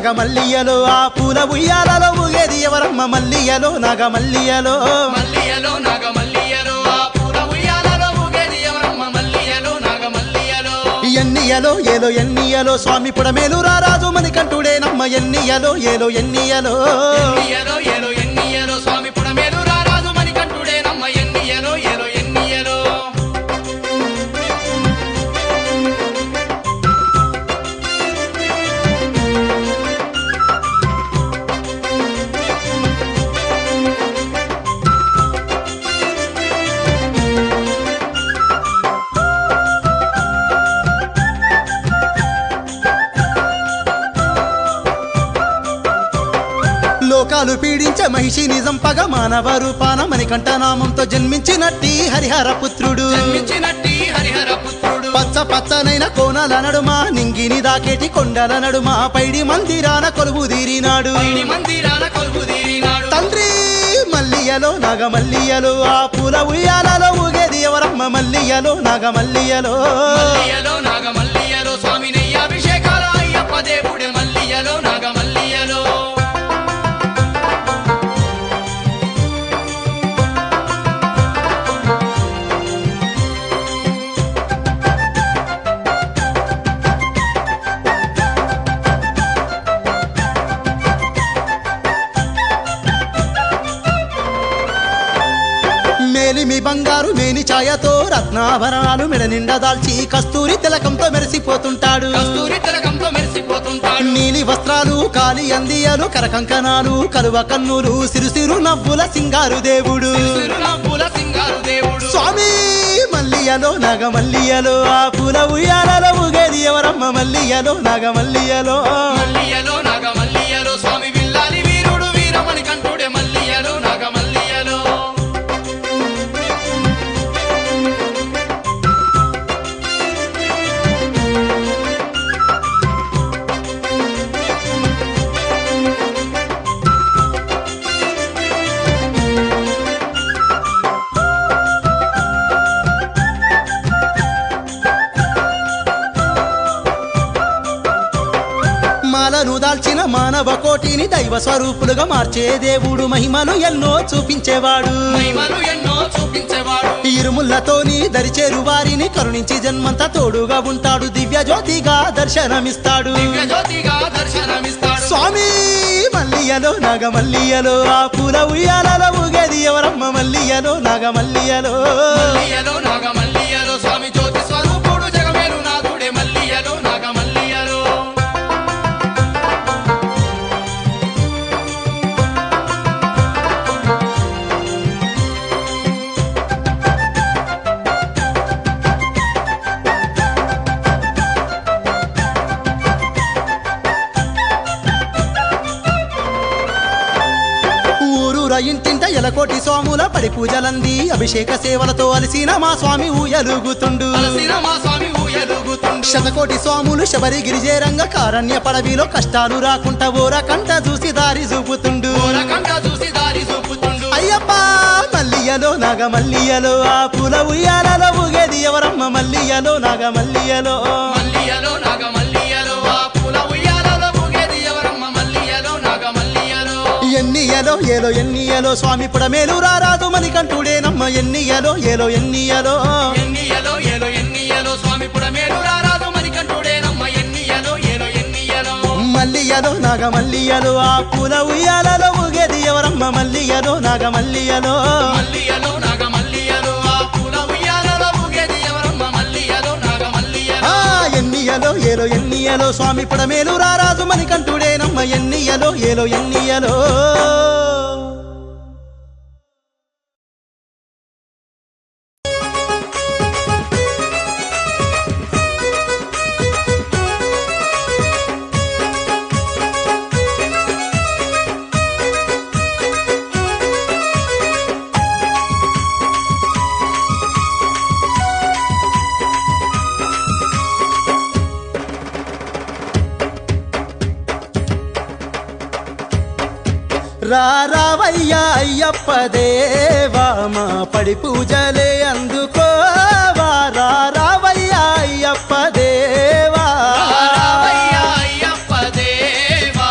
నాగమల్లియలో ఆ పూల ఉయ్యాలలో ఊగేది ఎవరమ్మ మల్లియలో నాగమల్లియలో మల్లియలో నాగమల్లియలో ఆ పూల ఉయ్యాలలో ఊగేది ఎవరమ్మ మల్లియలో నాగమల్లియలో ఎన్నియలో ఏలో ఎన్నియలో స్వామి పుడమేలు రారాజు మణికంఠుడేనమ్మ ఎన్నియలో ఏలో ఎన్నియలో ఎన్నియలో ఏలో ఎన్నియలో స్వామి పుడమేలు రారాజు మణికంఠుడేనమ్మ ఎన్నియలో ఏలో ఎన్నియలో లోకాలు పీడించే మహిషి నిజం పగ మానవ రూపాన మణికంఠ నామంతో జన్మించినట్టి హరిహర పుత్రుడు జన్మించినట్టి హరిహర పుత్రుడు పచ్చ పచ్చనైన కోనల నడుమ నింగిని దాకేటి కొండల నడుమ పైడి మందిరాన కొలువు తీరినాడు పైడి మందిరాన కొలువు తీరినాడు తండ్రి మల్లియలో నాగమల్లియలో ఆ పూల ఉయ్యాలలో ఊగేది ఎవరమ్మ మల్లియలో నాగమల్లియలో మల్లియలో నాగమల్లియలో స్వామి నెయ్యాభిషేకాల అయ్యప్ప దేవుడే మల్లియలో నాగమల్లియలో మేలిమి బంగారు మేని ఛాయతో రత్నాభరణాలు మెడ నిండా దాల్చి కస్తూరి తిలకంతో మెరిసిపోతుంటాడు కస్తూరి తిలకంతో మెరిసిపోతుంటాడు నీలి వస్త్రాలు కాలి అందియలు కరకంకణాలు కలువ కన్నులు సిరుసిరు నవ్వుల సింగారు దేవుడు పూల సింగారు దేవుడు స్వామి మల్లియలో నాగమల్లియలో ఆ పూల ఉయ్యాలలో ఊగేది ఎవరమ్మ మల్లియలో నాగమల్లియలో మల్లియలో నాగమల్లియలో స్వామి విల్లాలి వీరుడు వీరమణి కంఠుడే మల్లియలో నాగమల్లియలో మాలను దాల్చిన మానవ కోటిని దైవ స్వరూపులుగా మార్చే దేవుడు మహిమలు ఎన్నో చూపించేవాడు మహిమలు ఎన్నో చూపించేవాడు ఇరుములతోని దరిచేరు వారిని కరుణించి జన్మంతా తోడుగా ఉంటాడు దివ్య జ్యోతిగా దర్శనమిస్తాడు దివ్య జ్యోతిగా దర్శనమిస్తాడు స్వామి మల్లియలో నాగమల్లియలో ఆ పూల ఉయ్యాలలో ఊగేది ఎవరమ్మ మల్లియలో నాగమల్లియలో మల్లియలో నాగమల్లియలో స్వామి జ్యోతి స్వరూపుడు జగమేలు నాథుడే మల్లియలో నాగమల్లియలో ఊరూర ఇంటింట ఎలకోటి స్వాముల పడి పూజలంది అభిషేక సేవలతో అలసిన మా స్వామి ఊయలుగుతుండు అలసిన మా స్వామి ఊయలుగుతుండు శతకోటి స్వాములు శబరిగిరి చేరంగ కారణ్య పడవిలో కష్టాలు రాకుండా ఓరకంట చూసి దారి చూపుతుండు ఓరకంట చూసి దారి చూపుతుండు అయ్యప్ప మల్లియలో నాగమల్లియలో ఆ పూల ఉయ్యాలలో ఊగేది ఎవరమ్మ మల్లియలో నాగమల్లియలో మల్లియలో నాగమల్లియలో ఆ పూల ఉయ్యాలలో ఊగేది ఎవరమ్మ మల్లియలో నాగమల్లియలో ఎన్నియలో ఏలో ఎన్నియలో స్వామి పుడమేలు రారాదు మణికంఠుడేనమ్మ ఎన్నియలో ఏలో ఎన్నియలో ఎన్నియలో ఏలో ఎన్నియలో స్వామి పుడమేలు రారాదు మణికంఠుడేనమ్మ ఎన్నియలో ఏలో ఎన్నియలో మల్లియలో నాగమల్లియలో ఆ పూల ఉయ్యాలలో ఊగేది ఎవరమ్మ మల్లియలో నాగమల్లియలో మల్లియలో నాగమల్లియలో ఆ పూల ఉయ్యాలలో ఊగేది ఎవరమ్మ మల్లియలో నాగమల్లియలో ఎన్నియలో ఏలో ఎన్నియలో స్వామి పుడమేలు రారాజు మణికంఠుడేనమ్మ ఎన్నియలో ఏలో ఎన్నియలో రావయ్యా అయ్యప్ప దేవా మా పడి పూజలే అందుకోవా రావయ్యా అయ్యప్ప దేవా రావయ్యా అయ్యప్ప దేవా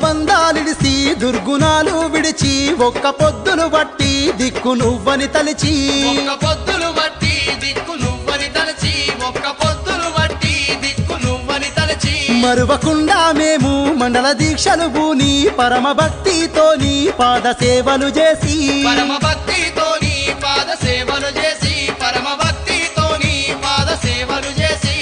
బంధాలిడిసి దుర్గుణాలు విడిచి ఒక్క పొద్దులు బట్టి దిక్కు నువ్వని తలిచి ఒక్క పొద్దులు బట్టి దిక్కు నువ్వని తలచి ఒక్క పొద్దులు బట్టి దిక్కు నువ్వని తలచి మరువకుండా మేము మండల దీక్షలు పూని పరమ భక్తితోని పాద సేవలు చేసి పరమ భక్తితోని పాద సేవలు చేసి పరమ భక్తితోని పాద సేవలు చేసి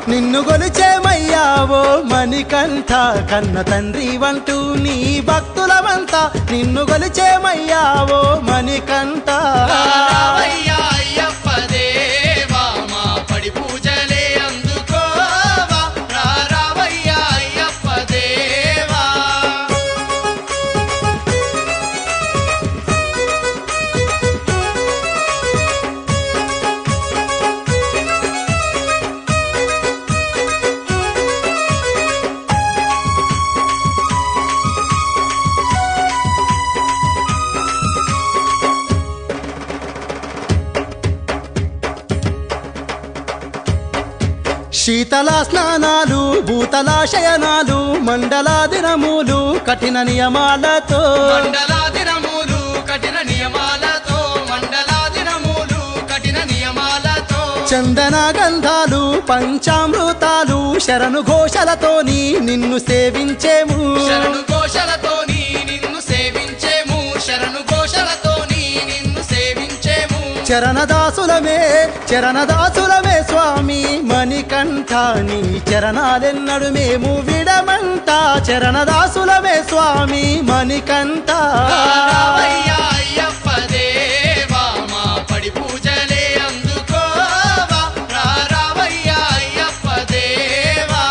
నిన్ను గొలిచేమయ్యావో మణికంఠ కన్న తండ్రి వంటూ నీ భక్తులమంతా నిన్ను గొలిచేమయ్యావో మణికంఠ రావయ్యా అయ్యప్ప దేవా మా పడి పూజలే అందుకోవా రావయ్యా అయ్యప్ప దేవా శీతల స్నానాలు భూతల శయనాలు మండల దినములు కఠిన నియమాలతో మండలా దినములు కఠిన నియమాలతో మండలా దినములు కఠిన నియమాలతో చందన గంధాలు పంచామృతాలు శరణు ఘోషలతోని నిన్ను సేవించేము శరణు ఘోషలతోని నిన్ను సేవించేము శరణు ఘోషలతోని నిన్ను సేవించేము చరణదాసులమే స్వామి మణికంఠ నీ చరణాలెన్నడు మేము విడమంట చరణదాసులమే స్వామి మణికంఠ రావయ్యా అయ్యప్ప దేవా మా పడి పూజలే అందుకోవా రావయ్యా అయ్యప్ప దేవా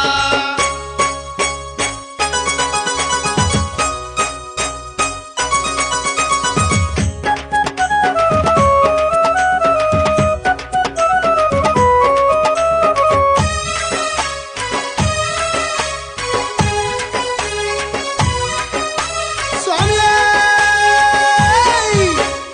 స్వామి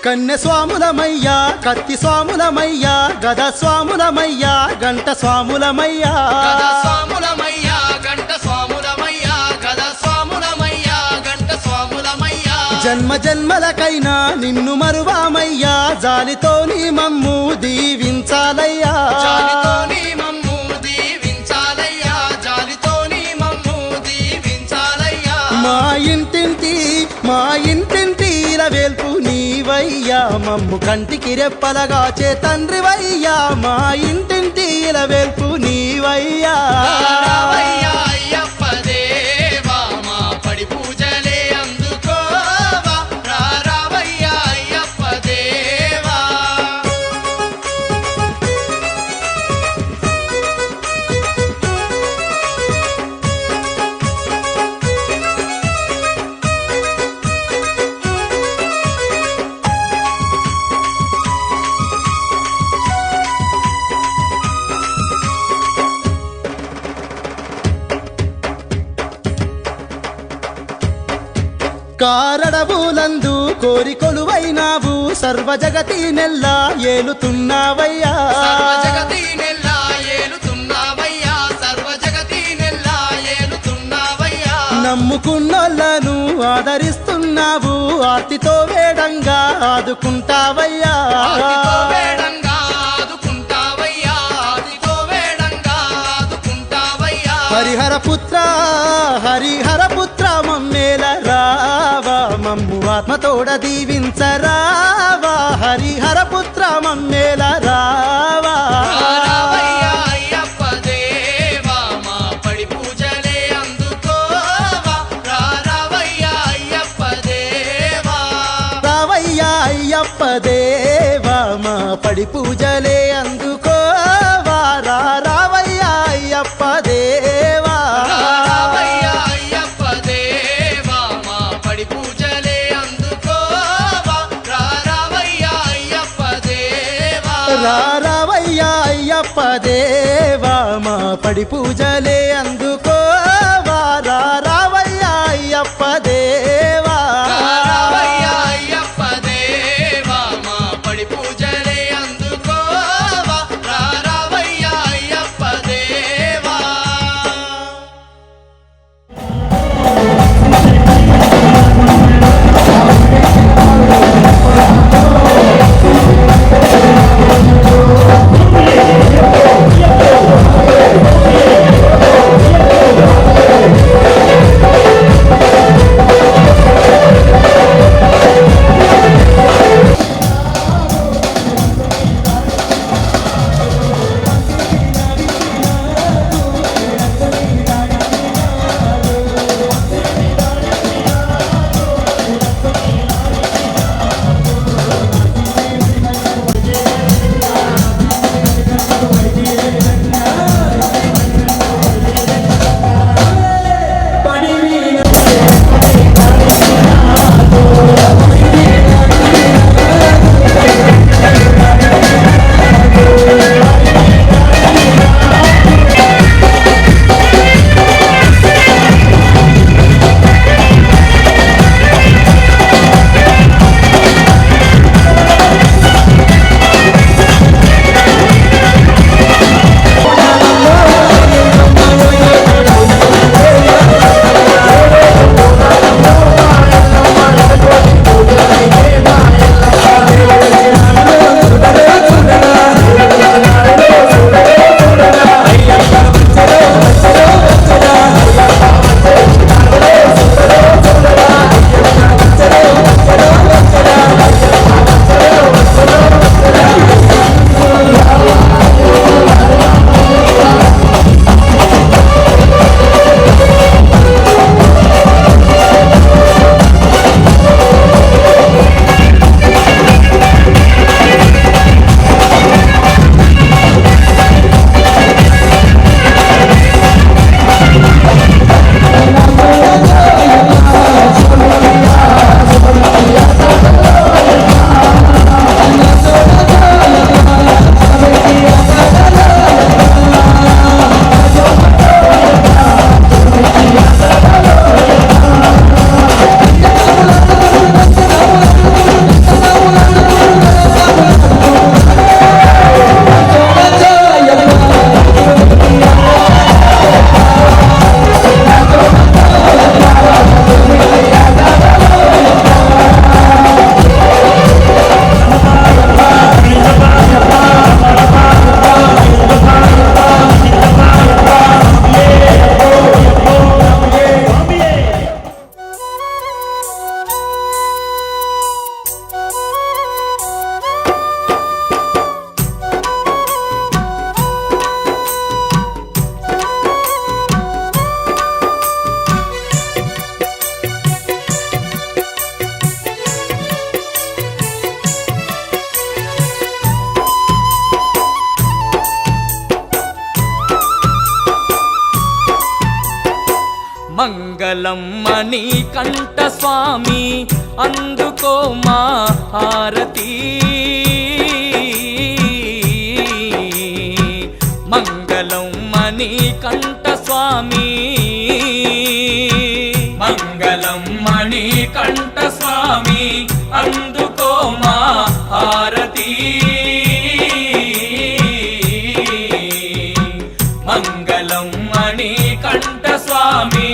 కన్య స్వాములమయ్యా కత్తి స్వాములమయ్యా గద స్వాములమయ్యా గంట స్వాములమయ్యా గద స్వాములమయ్యా గంట స్వాములమయ్యా గద స్వాములమయ్యా గంట స్వాములమయ్యా జన్మ జన్మలకైనా నిన్ను మరువామయ్యా జాలితోని మమ్ము దీవించాలయ్యా జాలితోని మమ్ము దీవించాలయ్యా జాలితోని మమ్ము దీవించాలయ్యా మా ఇంటింటిల వేల్పు నీవయ్యా మమ్ము కంటికి రెప్పలగాచే తండ్రివయ్యా మా ఇంటింటిల వేల్పు నీవయ్యా రావయ్యా అయ్యప్ప దేవా మా పడి పూజలే అందుకోవా రావయ్యా అయ్యప్ప దేవా కారడవులందు కోరి కొలువైనావు సర్వ జగతి నెల్ల ఏలుతున్నావయ్యా సర్వ జగతి నెల్లా ఏలుతున్నావయ్యా సర్వ జగతి నెల్లా ఏలుతున్నావయ్యా నమ్ముకున్నోళ్ళను ఆదరిస్తున్నావు ఆర్తితో వేడంగా ఆదుకుంటావయ్యా ఆదితో వేడంగా ఆదుకుంటావయ్యా ఆదితో వేడంగా ఆదుకుంటావయ్యా హరిహర పుత్ర మమ్మేల రావా మమ్ము ఆత్మతోడ దీవించరావా హరిహర పుత్ర మమ్మేల రావా రావయ్యా అయ్యప్ప దేవా మా పడి పూజలే అందుకోవా రావయ్యా అయ్యప్ప దేవా రావయ్యా అయ్యప్ప దేవా మా పడి పూజలే అందుకోవా రావయ్యా అయ్యప్ప దేవా రావయ్యా అయ్యప్ప దేవా మా పడి పూజలే అందుకోవా రావయ్యా అయ్యప్ప దేవా రావయ్యా అయ్యప్ప దేవా మా పడి పూజలే అందుకోవా రావయ్యా అయ్యప్ప దేవా రావయ్యా అయ్యప్ప దేవా మా పడి పూజలే అందుకోవా రావయ్యా అయ్యప్ప దేవా మంగళం మణికంఠ స్వామి అందుకో మా హారతి మంగళం మణికంఠ స్వామి మంగళం మణికంఠ స్వామి అందుకో మా హారతి మంగళం మణికంఠ స్వామి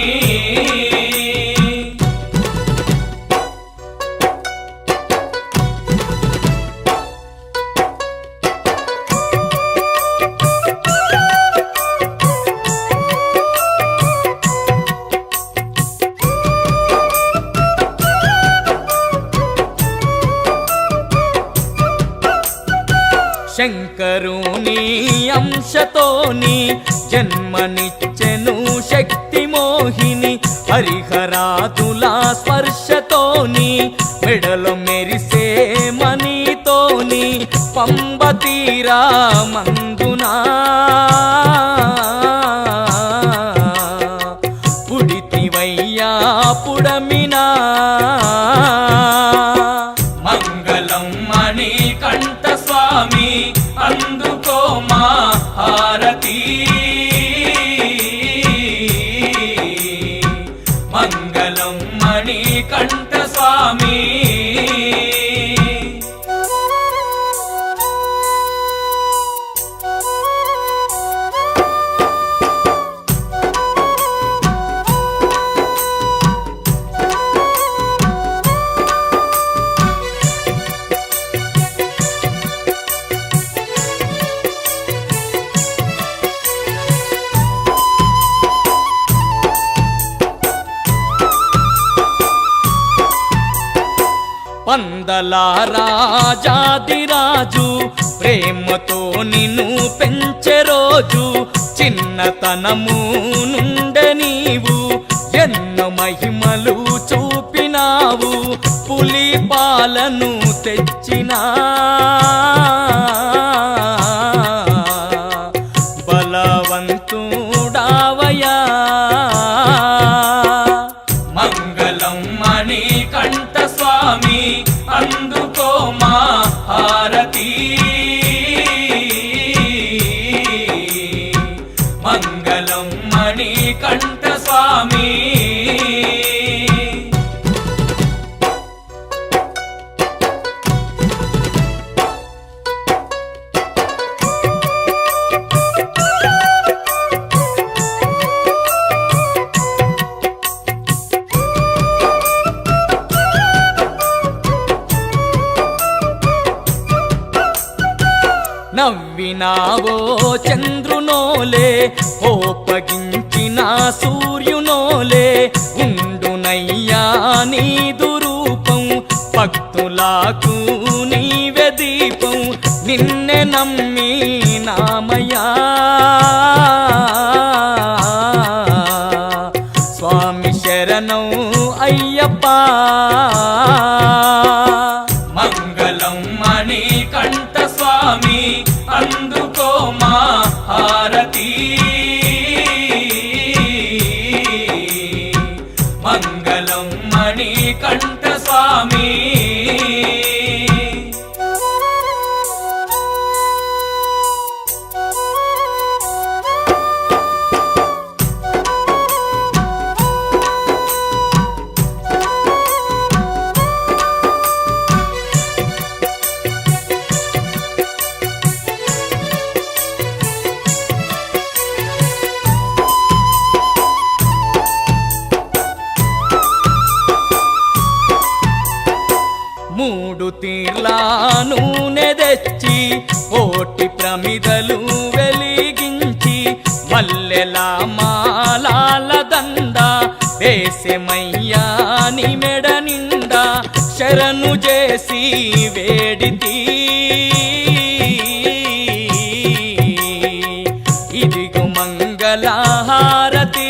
శంకరుని అంశతోని జన్మనిచ్చెను శక్తి మోహిని హరిహరాదుల స్పర్శతోని మెడలో మెరిసే మణితోని పంబ తీరా మందునా పుడితివయ్యా పుడమినా మంగళం మణికంఠ స్వామి అందుకో మా హారతి మంగళం మణికంఠ స్వామి పందల రాజాదిరాజు ప్రేమతో నిన్ను పెంచే రోజు చిన్నతనము నుండే నీవు ఎన్నో మహిమలు చూపినావు పులి పాలను తెచ్చినా బలవంతుడావయా మంగళం మణికంఠ స్వామి అందుకో మా హారతి మంగళం మణికంఠ స్వామి నవ్వినావో చంద్రునోలే కోపగించిన సూర్యునోలే ఉండునయ్యా నీదు రూపం భక్తులకు నీవే దీపం నిన్నే నమ్మి నామయా స్వామి శరణం అయ్యప్ప మంగళం మణికంఠ స్వామి అందుకో మా హారతి మంగళం మణికంఠ స్వామి మూడు తీర్ల నూనె తెచ్చి కోటి ప్రమిదలు వెలిగించి మల్లెల మాలాల దండ వేసెమయ్యా నీ మెడ నిండా శరణు చేసి వేడితి ఇదిగో మంగళహారతి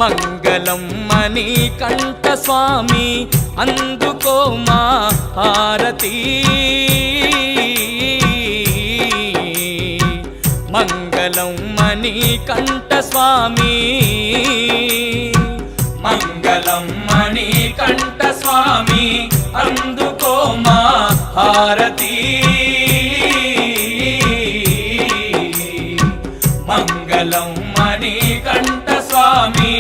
మంగళం మణికంఠ స్వామి అందుకో మా హారతి మంగళం మణి మణికంఠ స్వామి మంగళం మణికంఠ స్వామి అందుకో మా హారతి మంగళం మణికంఠ స్వామి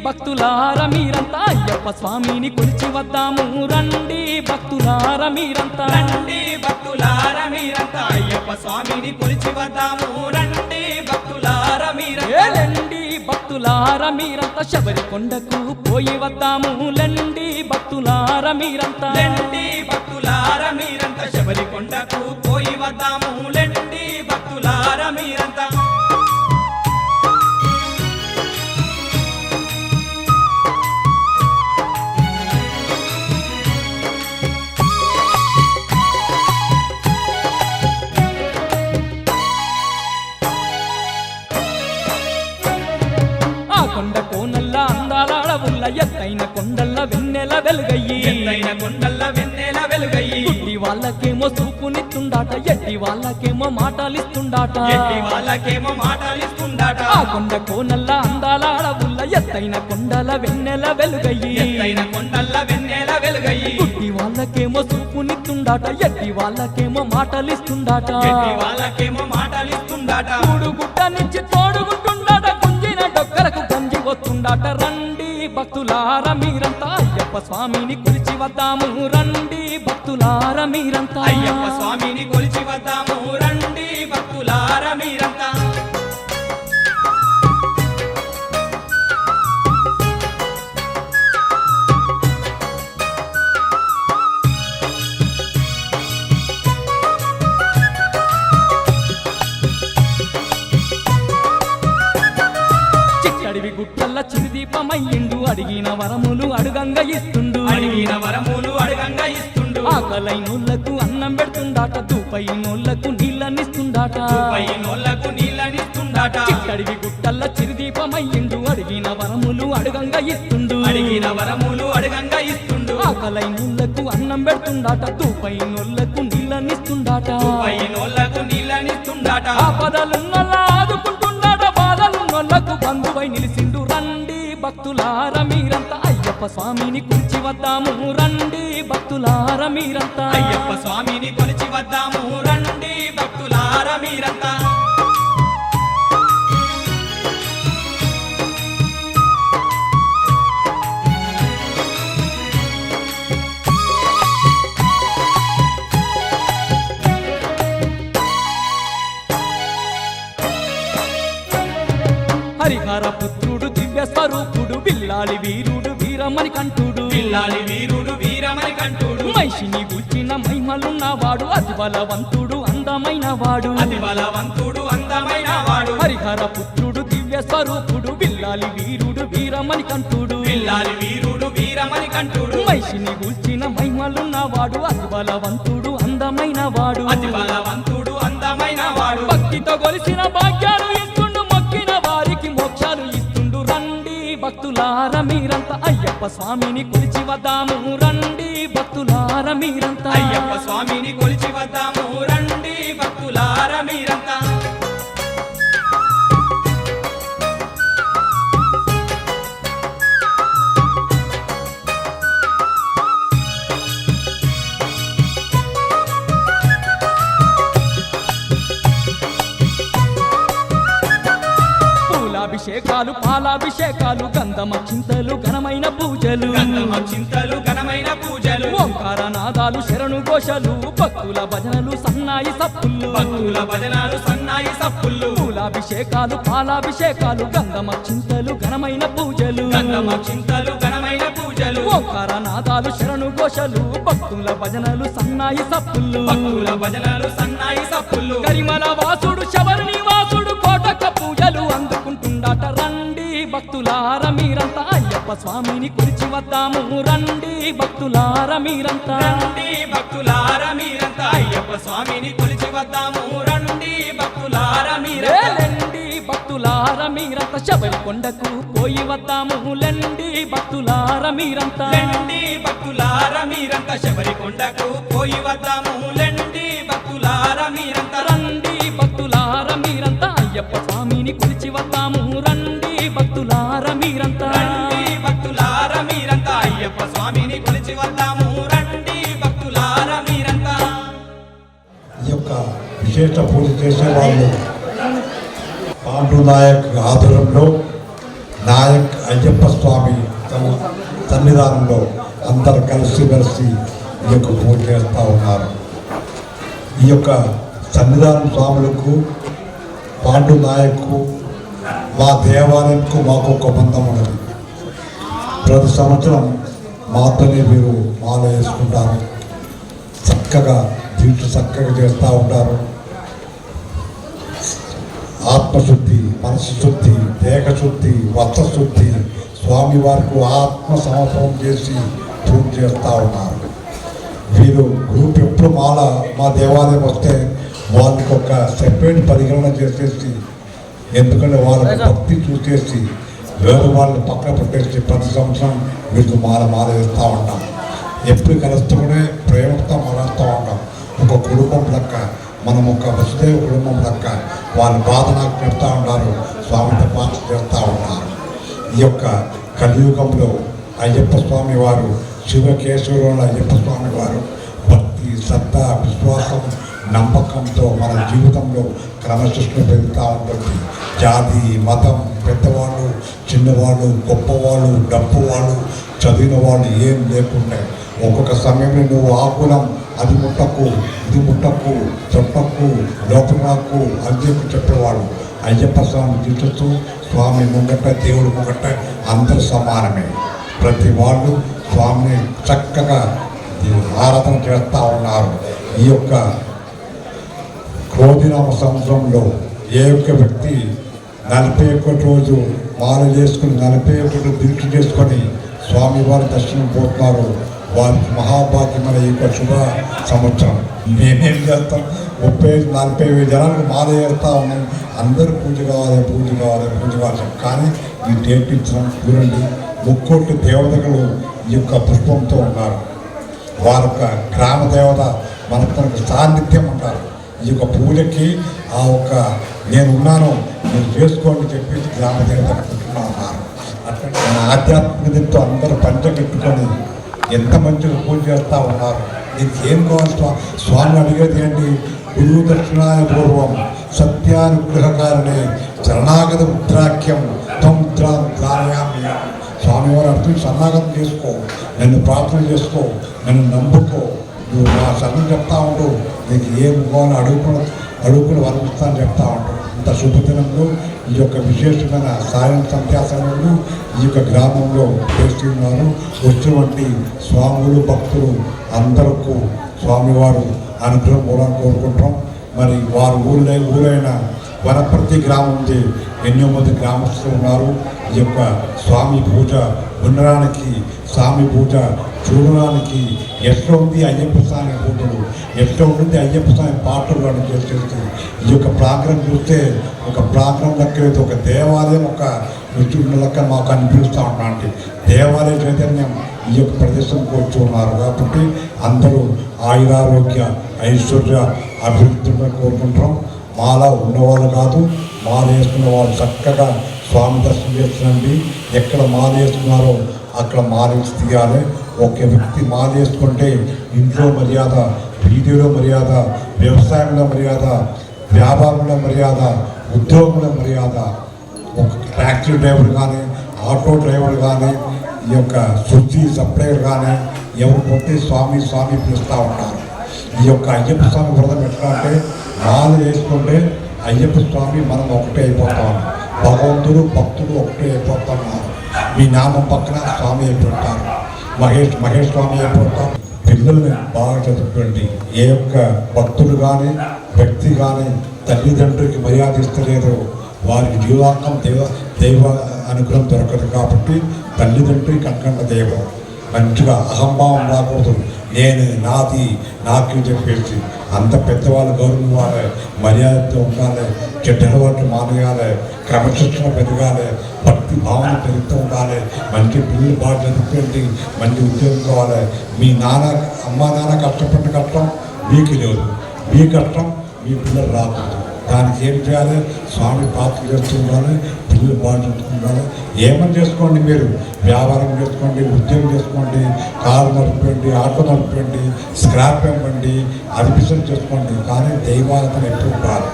భక్తులార మీరంతా అయ్యప్ప స్వామిని కొలిచి వద్దాము రండి భక్తులార మీరంతా రండి భక్తులార మీరంతా అయ్యప్ప స్వామిని కొలిచి వద్దాము రండి భక్తులార మీరంతా రండి భక్తులార మీరంతా శబరి కొండకు పోయి వద్దాము లెండి భక్తులార మీరంతా రండి భక్తులార మీరంతా శబరి కొండకు పోయి వద్దాము రండి భక్తులార మీరంతా కొండ కోనల్ల అందాల అడవుల్ల ఎత్తైన కొండల్ల వెన్నెల వెలుగయ్యి ఎత్తైన కొండల్ల వెన్నెల వెలుగయ్యి గుడ్డి వాళ్ళకేమో చూపునిస్తుండాట ఎట్టి వాళ్ళకేమో మాటలిస్తుండాట ఎట్టి వాళ్ళకేమో మాటలిస్తుండాట ఆ కొండ కోనల్ల అందాల అడవుల్ల ఎత్తైన కొండల వెన్నెల వెలుగయ్యి ఎత్తైన కొండల్ల వెన్నెల వెలుగయ్యి గుడ్డి వాళ్ళకేమో చూపునిస్తుండాట ఎట్టి వాళ్ళకేమో మాటలిస్తుండాట ఎట్టి వాళ్ళకేమో మాటలిస్తుండాట మూడు గుట్ట నుంచి తోడుగుంటుండాట గుంజిన డొక్కలకు గంజి వస్తుండాట రండి భక్తులార మీరంతా అయ్యప్ప స్వామిని కొలిచి వద్దాము రండి భక్తులార మీరంతా అయ్యప్ప స్వామిని కొలిచి వద్దాము రండి భక్తులార మీరంతా చిట్టడివి గుట్టల్ల చిరుదీపమయ్యిండు అడిగిన వరములు అడుగంగా ఇస్తుండు అడిగిన వరములు అడగంగా ఇస్తుండు ఆకలైనోళ్లకు అన్నం పెడుతుండాట దూపైనోళ్లకు నీళ్ళనిస్తుండాట పైనోళ్లకు నీళ్ళనిస్తుండాట చిట్టడివి గుట్టల్ల చిరుదీపమయ్యిండు అడిగిన వరములు అడుగంగా ఇస్తుండు అడిగిన వరములు అడగంగా ఇస్తుండు ఆకలైనోళ్లకు అన్నం పెడుతుండాట దూపైనోళ్లకు నీళ్ళనిస్తుండాట పైనోళ్లకు నీళ్ళనిస్తుండాట ఆపదలున్నోళ్ళ ఆదుకుంటుండాట బాధలున్నోళ్లకు బంధువై నిలిసిండు రండి భక్తులార మీరంతా అయ్యప్ప స్వామిని కొలిచి వద్దాము రండి భక్తులార మీరంతా అయ్యప్ప స్వామిని కొలిచి వద్దాము రండి భక్తులార మీరంతా హరిహర పుత్రుడు దివ్య స్వరూపుడు బిల్లాలి వీరుడు వీరమణి కంఠుడు పిల్లాలి వీరుడు వీరమణి కంఠుడు మహిషిని గుర్చిన మహిమలున్నవాడు అతి బలవంతుడు అందమైన వాడు అతి బలవంతుడు అందమైన వాడు హరిహర పుత్రుడు దివ్య స్వరూపుడు బిల్లాలి వీరుడు వీరమణి కంఠుడు పిల్లాలి వీరుడు వీరమణి కంఠుడు మహిషిని గుర్చిన మహిమలున్నవాడు అతి బలవంతుడు అందమైన వాడు అతి బలవంతుడు అందమైన వాడు భక్తితో కొలిసిన భాగ్యాలు ఇస్తుండు మొక్కిన వారికి మోక్షాలు ఇస్తుండు రండి భక్తులార మీరంతా అయ్యప్ప స్వామిని కొలిచి వద్దాము రండి భక్తులార మీరంతా అయ్యప్ప స్వామిని కొలిచి వద్దాము రండి భక్తులార మీరంతా పూలాభిషేకాలు పాలాభిషేకాలు గంధమ చింతలు ఘనమైన పూజలు గంధమ చింతలు ఘనమైన పూజలు ఓంకార నాదాలు శరణు ఘోషలు భక్తుల భజనలు సన్నాయి సప్పుళ్ళు భక్తుల భజనాలు సన్నాయి సప్పుళ్ళు పూలాభిషేకాలు పాలాభిషేకాలు గంధమ చింతలు ఘనమైన పూజలు గంధమ చింతలు ఘనమైన పూజలు ఓంకార నాదాలు శరణు ఘోషలు భక్తుల భజనలు సన్నాయి సప్పుళ్ళు భక్తుల భజనాలు సన్నాయి సప్పుళ్ళు కరిమల వాసుడు శబరిని వాసుడు కోటక పూజలు అందుకుంటుండాట రండి భక్తులార మీరంతా అయ్యప్ప స్వామిని కొలిచి వద్దాము రండి భక్తులార మీరంతా రండి భక్తులార మీరంతా అయ్యప్ప స్వామిని కొలిచి వద్దాము రండి భక్తులార మీరంతా లెండి భక్తులార మీరంతా శబరి కొండకు పోయి వద్దాము లెండి భక్తులార మీరంతా లెండి భక్తులార మీరంతా శబరి కొండకు పోయి వద్దాము లెండి భక్తులార మీరంతా రండి భక్తులార మీరంతా అయ్యప్ప స్వామిని కొలిచి వద్దాము రండి భక్తులార మీరంతా రండి భక్తులార మీరంతా అయ్యప్ప స్వామిని కొలిచి వద్దాము రండి భక్తులార మీరంతా ఈ యొక్క విశేష పూజ చేసే వాళ్ళు పాండు నాయక్ ఆధ్వర్యంలో నాయక్ అయ్యప్ప స్వామి తన సన్నిధానంలో అందరు కలిసిమెలిసి ఈ యొక్క పూజ చేస్తూ ఉన్నారు. ఈ యొక్క సన్నిధానం స్వాములకు పాండు నాయక్కు మా దేవాలయంకు మాకు ఒక బంధం ఉన్నది. ప్రతి సంవత్సరం మాతోనే మీరు మాల వేసుకుంటారు, చక్కగా దీక్ష చక్కగా చేస్తూ ఉంటారు. ఆత్మశుద్ధి, మనసు శుద్ధి, దేహశుద్ధి, వస్త్రశుద్ధి స్వామివారికి ఆత్మ సమర్పణం చేసి పూజ చేస్తూ ఉన్నారు. వీరు గ్రూప్ ఎప్పుడు మా దేవాలయం వస్తే వాళ్ళకి ఒక సెపరేట్ పరిగణన చేసేసి, ఎందుకంటే వాళ్ళ భక్తి చూసేసి వేరే వాళ్ళని పక్కన పెట్టేసి ప్రతి సంవత్సరం వీరికి మాల వేస్తూ ఉంటాం. ఎప్పుడు కలుస్తూనే ప్రేమతో మలుస్తూ ఉంటాం. ఒక కుటుంబం లెక్క, మనం ఒక వసుదేవ కుటుంబం లెక్క వాళ్ళ బాధ నాకు చెప్తూ ఉంటారు, స్వామితో పాట చేస్తూ ఉంటారు. ఈ యొక్క కలియుగంలో అయ్యప్ప స్వామి వారు, శివకేశవుల అయ్యప్ప స్వామి వారు భక్తి, శ్రద్ధ, విశ్వాసం, నమ్మకంతో మన జీవితంలో క్రమశిక్షణ పెరుగుతూ ఉంటుంది. జాతి, మతం, పెద్దవాళ్ళు, చిన్నవాళ్ళు, గొప్పవాళ్ళు, డబ్బు వాళ్ళు, చదివిన వాళ్ళు ఏం లేకుండా ఒక్కొక్క సమయంలో నువ్వు ఆకులం, అది ముట్టకు, ఇది ముట్టకు, చుట్టకు, లోపలకు అని చెప్పేవాళ్ళు. అయ్యప్ప స్వామి చూస్తూ స్వామి ముంగట, దేవుడి ముంగట అందరూ సమానమే. ప్రతి వాళ్ళు స్వామిని చక్కగా ఆరాధన చేస్తూ ఉన్నారు. ఈ యొక్క క్రోధినామ సంవత్సరంలో ఏ ఒక్క వ్యక్తి 41 రోజు మాల చేసుకుని 41 దీక్ష చేసుకొని స్వామివారి దర్శనం పోతున్నారు, వారికి మహాభాగ్యమైన ఈ యొక్క శుభ సంవత్సరం. నేనేం చేస్తాం, 30-40 జనాలకు మాల చేస్తూ ఉన్నాం. అందరూ పూజ కావాలి, పూజ కావాలి, పూజ కావాలి. కానీ ఈ డేట్ ఇచ్చిన చూడండి, 3 కోట్ల దేవతలు ఈ యొక్క పుష్పంతో ఉన్నారు. వారి యొక్క గ్రామ దేవత మనకు తనకు సాన్నిధ్యం అంటారు. ఈ యొక్క పూజకి ఆ ఒక్క నేను ఉన్నాను, మీరు చేసుకోండి చెప్పేసి గ్రామ దేవత ఉన్నారు. అట్లా ఆధ్యాత్మికతతో అందరూ పంచగట్టుకొని ఎంత మంచిగా పూజ చేస్తూ ఉన్నారు. నీకు ఏం కావాలి స్వామి అడిగేది ఏంటి? గురువు దక్షిణాయ పూర్వం సత్యానుగ్రహకారణే శరణాగత ముద్రాఖ్యం త్వం ధారయామి. స్వామివారు అర్థం శరణాగతం చేసుకో, నన్ను ప్రార్థన చేసుకో, నన్ను నమ్ముకో, నువ్వు నా శరణం చెప్తా ఉండు, నీకు ఏం కావాలో అడుగుకుని వర్ణిస్తాను చెప్తా ఉంటాడు. ఇంత శుభదినంలో ఈ యొక్క విశేషమైన సాయం సంధ్యాసనంలో ఈ యొక్క గ్రామంలో చేస్తున్నారు. వచ్చినటువంటి స్వాములు, భక్తులు అందరికీ స్వామివారు అనుగ్రహం కూడా కోరుకుంటాం. మరి వారు ఊరైన వనపర్తి గ్రామం ఉంది, ఎన్నో మంది గ్రామస్తులు ఉన్నారు. ఈ యొక్క స్వామి పూజ ఉండడానికి, స్వామి పూజ చూడడానికి ఎట్లా ఉంది అయ్యప్ప స్వామి పూజలు, ఎట్లా ఉంటుంది అయ్యప్ప స్వామి పాటలు అని చేసేసి ఈ యొక్క ప్రాంగణం చూస్తే ఒక ప్రాంగణం లెక్క, ఒక దేవాలయం, ఒక రుచి లెక్క మాకు అనిపిస్తూ ఉన్నాంటి. దేవాలయ చైతన్యం ఈ యొక్క ప్రదేశంకి వచ్చి ఉన్నారు. కాబట్టి అందరూ ఆయురారోగ్య, ఐశ్వర్య, అభివృద్ధిని కోరుకుంటాం. మాల ఉన్నవాళ్ళు కాదు, మాల వేసుకున్న వాళ్ళు చక్కగా స్వామి దర్శనం చేస్తుందండి. ఎక్కడ మాల వేసుకున్నారో అక్కడ మాల తీయాలి. ఒక వ్యక్తి మాల వేసుకుంటే ఇంట్లో మర్యాద, వీధిలో మర్యాద, వ్యవసాయంలో మర్యాద, వ్యాపారంలో మర్యాద, ఉద్యోగంలో మర్యాద. ఒక ట్యాక్సీ డ్రైవర్ కానీ, ఆటో డ్రైవర్ కానీ, ఈ యొక్క శుద్ధి సప్లైర్ కానీ ఎవరు పోతే స్వామి స్వామి పిలుస్తూ ఉంటారు. ఈ యొక్క అయ్యప్ప స్వామి వ్రతం ఎట్లా అంటే, మాల వేసుకుంటే అయ్యప్ప స్వామి మనం ఒకటే అయిపోతాం, భగవంతుడు భక్తుడు ఒకటే అయిపోతున్నారు. మీ నామం పక్కన స్వామి అయిపోతారు, మహేష్ స్వామి అయిపోతారు. పిల్లల్ని బాగా చదువుకోండి. ఏ యొక్క భక్తులు కానీ, వ్యక్తి కానీ తల్లిదండ్రులకి మర్యాద ఇస్తలేరు, వారికి జీవాంగం దైవ అనుగ్రహం దొరకదు. కాబట్టి తల్లిదండ్రులు కనకండ దైవం. మంచిగా అహంభావం రాకూడదు. నేను నాది నాకు చెప్పేసి అంత పెద్దవాళ్ళు గౌరవం ఇవ్వాలి, మర్యాదతో ఉండాలి, చెడ్డ అలవాట్లు మానేయాలి, క్రమశిక్షణ పెరగాలి, భక్తి భావన పెరుగుతూ ఉండాలి, మంచి పిల్లలు బాగా చదువుకోండి, మంచి ఉద్యోగం కావాలి. మీ అమ్మా నాన్న కష్టపడ్డ కష్టం మీకు లేదు, మీ కష్టం మీ పిల్లలు రాకూడదు. దానికి ఏం చేయాలి? స్వామి పాత్ర చేస్తూ ఉండాలి, పిల్లలు బాగా చదువుకుంటారు. ఏమని చేసుకోండి, మీరు వ్యాపారం చేసుకోండి, ఉద్యోగం చేసుకోండి, కారు నడిపండి, ఆటో నడిపండి, స్క్రాప్ ఇవ్వండి, అది బిజినెస్ చేసుకోండి. కానీ దైవాలతో ఎప్పుడు రాదు,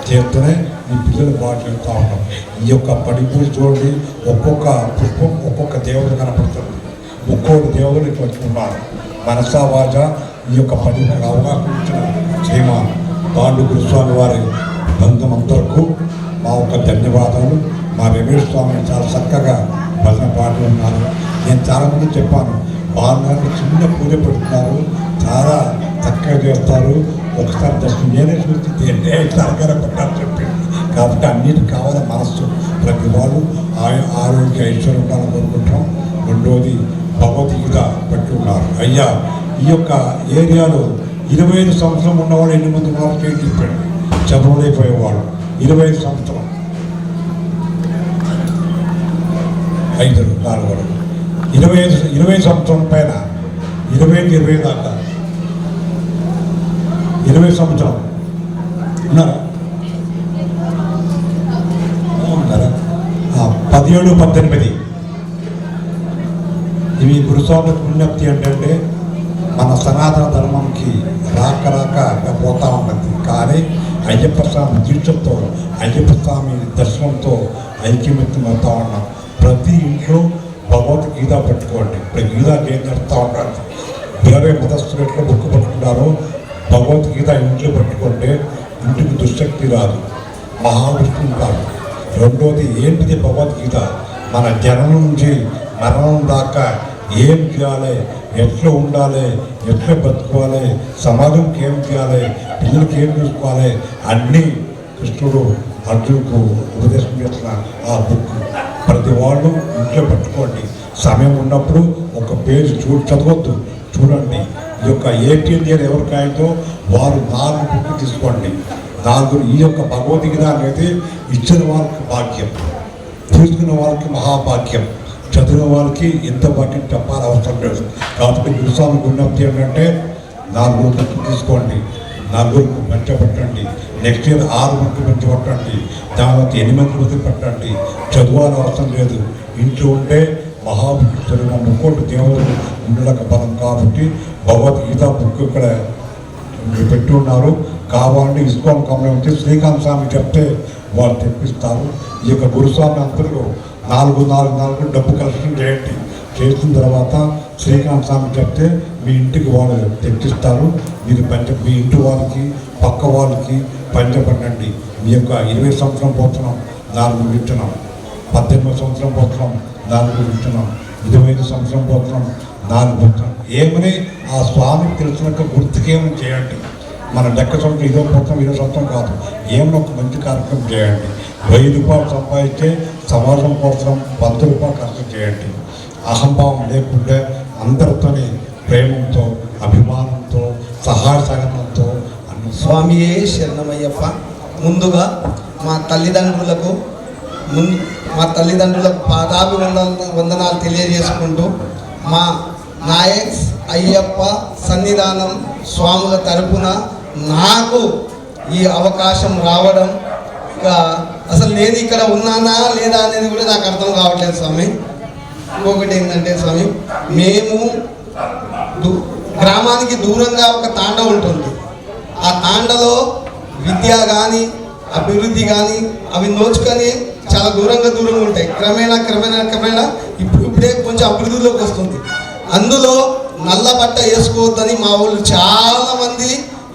చేస్తూనే మీ పిల్లలు బాగా చేస్తూ ఉంటాం. ఈ యొక్క పడిపూజ చూడండి, ఒక్కొక్క పుష్పం ఒక్కొక్క దేవుడు కనపడుతుంది, ఒక్కొక్క దేవుడు ఇట్లా ఉన్నారు. మనసా వాచ ఈ యొక్క పడిపూజ అవగాహన ఇచ్చిన శ్రీమాన్ పాండు గురుస్వామి వారి బంధుమందరకు మా యొక్క ధన్యవాదాలు. మా రమేష్ స్వామిని చాలా చక్కగా భజన పాటలు ఉన్నారు. నేను చాలామంది చెప్పాను, బాగున్నారు, చిన్న పూజ పెడుతున్నారు, చాలా చక్కగా చేస్తారు. ఒకసారి దర్శనం నేనే చూసి సరకార కొట్టాలని చెప్పింది. కాబట్టి అన్నిటికి కావాలి మనస్సు. ప్రతి వాళ్ళు ఆరోగ్య ఐశ్వర్యం ఉండాలని కోరుకుంటాం. రెండోది భగవద్గీత పెట్టి ఉన్నారు. అయ్యా, ఈ యొక్క ఏరియాలో 25 సంవత్సరం ఉన్నవాళ్ళు 8 మంది ఉన్నారు చేసి చెప్పాడు. చదువులైపోయేవాళ్ళు 25 సంవత్సరం 5 4 20 సంవత్సరం పైన 20 దాకా 20 సంవత్సరం ఉన్నారా? 17 18 ఇవి గురుస్వామి పుణ్యప్తి ఏంటంటే మన సనాతన ధర్మంకి రాక పోతా ఉన్నది. కానీ అయ్యప్ప స్వామి దీక్షతో, అయ్యప్ప స్వామి దర్శనంతో ఐక్యమత్యం అవుతా ఉన్నాం. ప్రతి ఇంట్లో భగవద్గీత పెట్టుకోండి. ఇప్పుడు గీత ఏం చేస్తూ ఉంటారు, వేరే మతస్థులు ఎట్లా బుక్ పట్టుకుంటారో భగవద్గీత ఇంట్లో పెట్టుకుంటే ఇంటికి దుశ్శక్తి రాదు, మహావిష్ణువు కాదు. రెండోది ఏంటిది భగవద్గీత? మన జనం నుంచి మరణం దాకా ఏం చేయాలి, ఎట్లా ఉండాలి, ఎట్లా బతుకోవాలి, సమాజంకి ఏం చేయాలి, పిల్లలకి ఏం చూసుకోవాలి, అన్నీ కృష్ణుడు అర్జునుకు ఉపదేశం చేసిన ఆ బుక్ ప్రతి వాళ్ళు ఇంట్లో పెట్టుకోండి. సమయం ఉన్నప్పుడు ఒక పేజ్ చదవద్దు, చూడండి. ఈ యొక్క 18 ఇయర్ ఎవరికాయతో వారు 4 బుక్ తీసుకోండి. 4 ఈ యొక్క భగవద్గీత అనేది ఇచ్చిన వాళ్ళకి భాగ్యం, తీసుకున్న వాళ్ళకి మహాభాగ్యం, చదివిన వాళ్ళకి ఎంత భాగ్యం చెప్పాలి అవసరం లేదు. కాబట్టి గురుస్వామి విజ్ఞప్తి ఏంటంటే 4 బుక్ తీసుకోండి, 4 పంచబెట్టండి. నెక్స్ట్ ఇయర్ 6 బుక్ పంచబెట్టండి. తర్వాత 8 బుక్ పెట్టండి. చదువాలని అవసరం లేదు, ఇంట్లో ఉంటే మహాభక్తులు ముక్కోటి దేవుడు ఉండడానికి బలం. కాబట్టి భగవద్గీత బుక్ ఇక్కడ పెట్టి ఉన్నారు. కావాలంటే ఇస్కాన్ కమ్యూనిటీ శ్రీకాంత్ స్వామి చెప్తే వాళ్ళు తెప్పిస్తారు. ఈ యొక్క గురుస్వామి అందరూ 4 డబ్బు కలెక్షన్ చేయండి. చేసిన తర్వాత శ్రీకాంత్ స్వామి చెప్తే మీ ఇంటికి వాళ్ళు తెప్పిస్తారు. మీరు మీ ఇంటి వాళ్ళకి పక్క వాళ్ళకి పంచపడండి. మీ యొక్క 20 సంవత్సరం పోతున్నాం 4 ఇస్తున్నాం, 18 సంవత్సరం పోతున్నాం 4 ఇస్తున్నాం, 25 సంవత్సరం పోతున్నాం 4 పోతున్నాం. ఏమని ఆ స్వామికి తెలిసినాక గుర్తుకేమని చేయండి. మన లెక్క సంవత్సరం 20 సంవత్సరం కాదు, ఏమన్నా ఒక మంచి కార్యక్రమం చేయండి. 1000 రూపాయలు సంపాదించే సమాజం కోసం 100 రూపాయలు ఖర్చు చేయండి. అహంభావం లేకుండా అందరితోని ప్రేమంతో, అభిమానంతో, సహాయ సహనంతో స్వామియే శరణమయ్యప్ప. ముందుగా మా తల్లిదండ్రులకు పాదాభివందనాలు తెలియజేసుకుంటూ మా నాయక్స్ అయ్యప్ప సన్నిధానం స్వాముల తరపున నాకు ఈ అవకాశం రావడం, అసలు నేను ఇక్కడ ఉన్నానా లేదా అనేది కూడా నాకు అర్థం కావట్లేదు స్వామి. ఇంకొకటి ఏంటంటే స్వామి, మేము గ్రామానికి దూరంగా ఒక తాండ ఉంటుంది. ఆ తాండలో విద్య కానీ అభివృద్ధి కానీ అవి నోచుకొని చాలా దూరంగా ఉంటాయి. క్రమేణా ఇప్పుడే కొంచెం అభివృద్ధిలోకి వస్తుంది. అందులో నల్ల బట్ట వేసుకోవద్దని మా వాళ్ళు చాలా మంది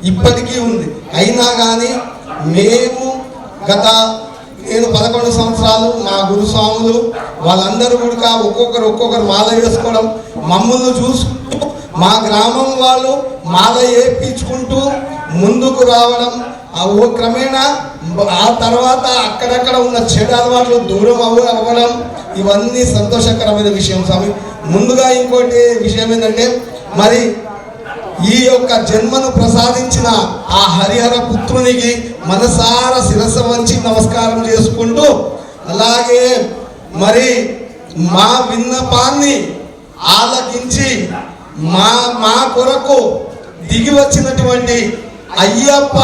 ఇప్పటికీ ఉంది. అయినా కానీ నేను 11 సంవత్సరాలు మా గురుస్వాములు వాళ్ళందరూ కూడా ఒక్కొక్కరు మాల వేసుకోవడం, మమ్మల్ని చూసుకుంటూ మా గ్రామం వాళ్ళు మాల వేయించుకుంటూ ముందుకు రావడం, క్రమేణా ఆ తర్వాత అక్కడక్కడ ఉన్న చెడు అలవాట్లు దూరం అవ్వడం, ఇవన్నీ సంతోషకరమైన విషయం స్వామి. ముందుగా ఇంకోటి విషయం ఏంటంటే మరి ఈ యొక్క జన్మను ప్రసాదించిన ఆ హరిహర పుత్రునికి మనసారా శిరస్సు వంచి నమస్కారం చేసుకుంటూ, అలాగే మరి మా విన్నపాన్ని ఆలకించి మా కొరకు దిగి వచ్చినటువంటి అయ్యప్ప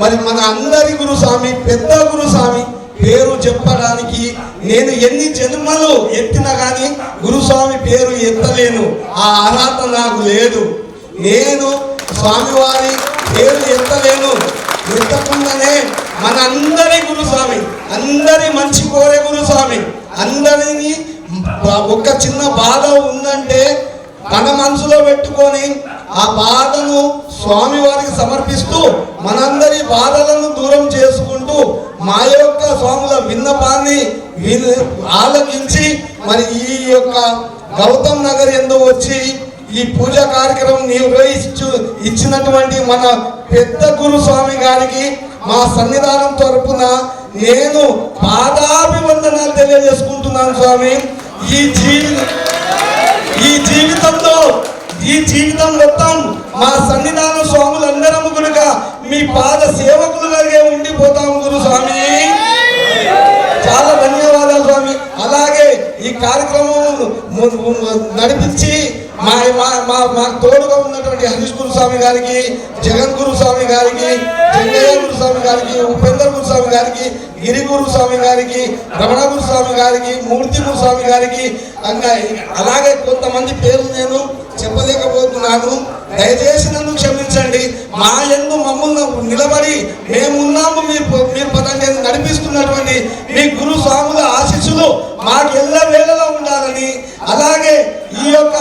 మరి మన అందరి గురుస్వామి, పెద్ద గురుస్వామి పేరు చెప్పడానికి నేను ఎన్ని జన్మలు ఎత్తినా కానీ గురుస్వామి పేరు ఎత్తలేను. ఆ అర్హత నాకు లేదు. నేను స్వామివారి పేరు ఎత్తలేను. ఎత్తకుండానే మన అందరి గురుస్వామి, అందరి మంచి కోరే గురుస్వామి, అందరినీ ఒక చిన్న బాధ ఉందంటే తన మనసులో పెట్టుకొని ఆ బాధను స్వామివారికి సమర్పిస్తూ మనందరి బాధలను దూరం చేసుకుంటూ మా యొక్క స్వాముల విన్నపాన్ని ఆలకించి మరి ఈ యొక్క గౌతమ్ నగర్ యందు వచ్చి ఈ పూజా కార్యక్రమం ఇచ్చినటువంటి మన పెద్ద గురుస్వామి గారికి మా సన్నిధానం తరపున నేను పాదాభివందనాలు తెలియజేసుకుంటున్నాను. స్వామి, ఈ జీవితం మొత్తం మా సన్నిధానం స్వాములందరం కనుక మీ పాద సేవకులుగా ఉండిపోతాం గురుస్వామి. చాలా ధన్యవాదాలు స్వామి. అలాగే ఈ కార్యక్రమం నడిపించి మా తోడుగా ఉన్నటువంటి హరీష్ గురుస్వామి గారికి, జగన్ గురుస్వామి గారికి, జంగయ్య గురుస్వామి గారికి, ఉపేంద్ర గురుస్వామి గారికి, గిరి గురుస్వామి గారికి, రమణ గురుస్వామి గారికి, మూర్తి గురుస్వామి గారికి, అలాగే కొంతమంది పేర్లు నేను చెప్పలేకపోతున్నాను. దయచేసి నన్ను క్షమించండి. మా యందు మమ్మల్ని నిలబడి మేమున్నాము మీరు పదంగా నడిపిస్తున్నటువంటి మీ గురుస్వాముల ఆశీస్సులు మాకు ఎల్ల వేళలో ఉండాలని, అలాగే ఈ యొక్క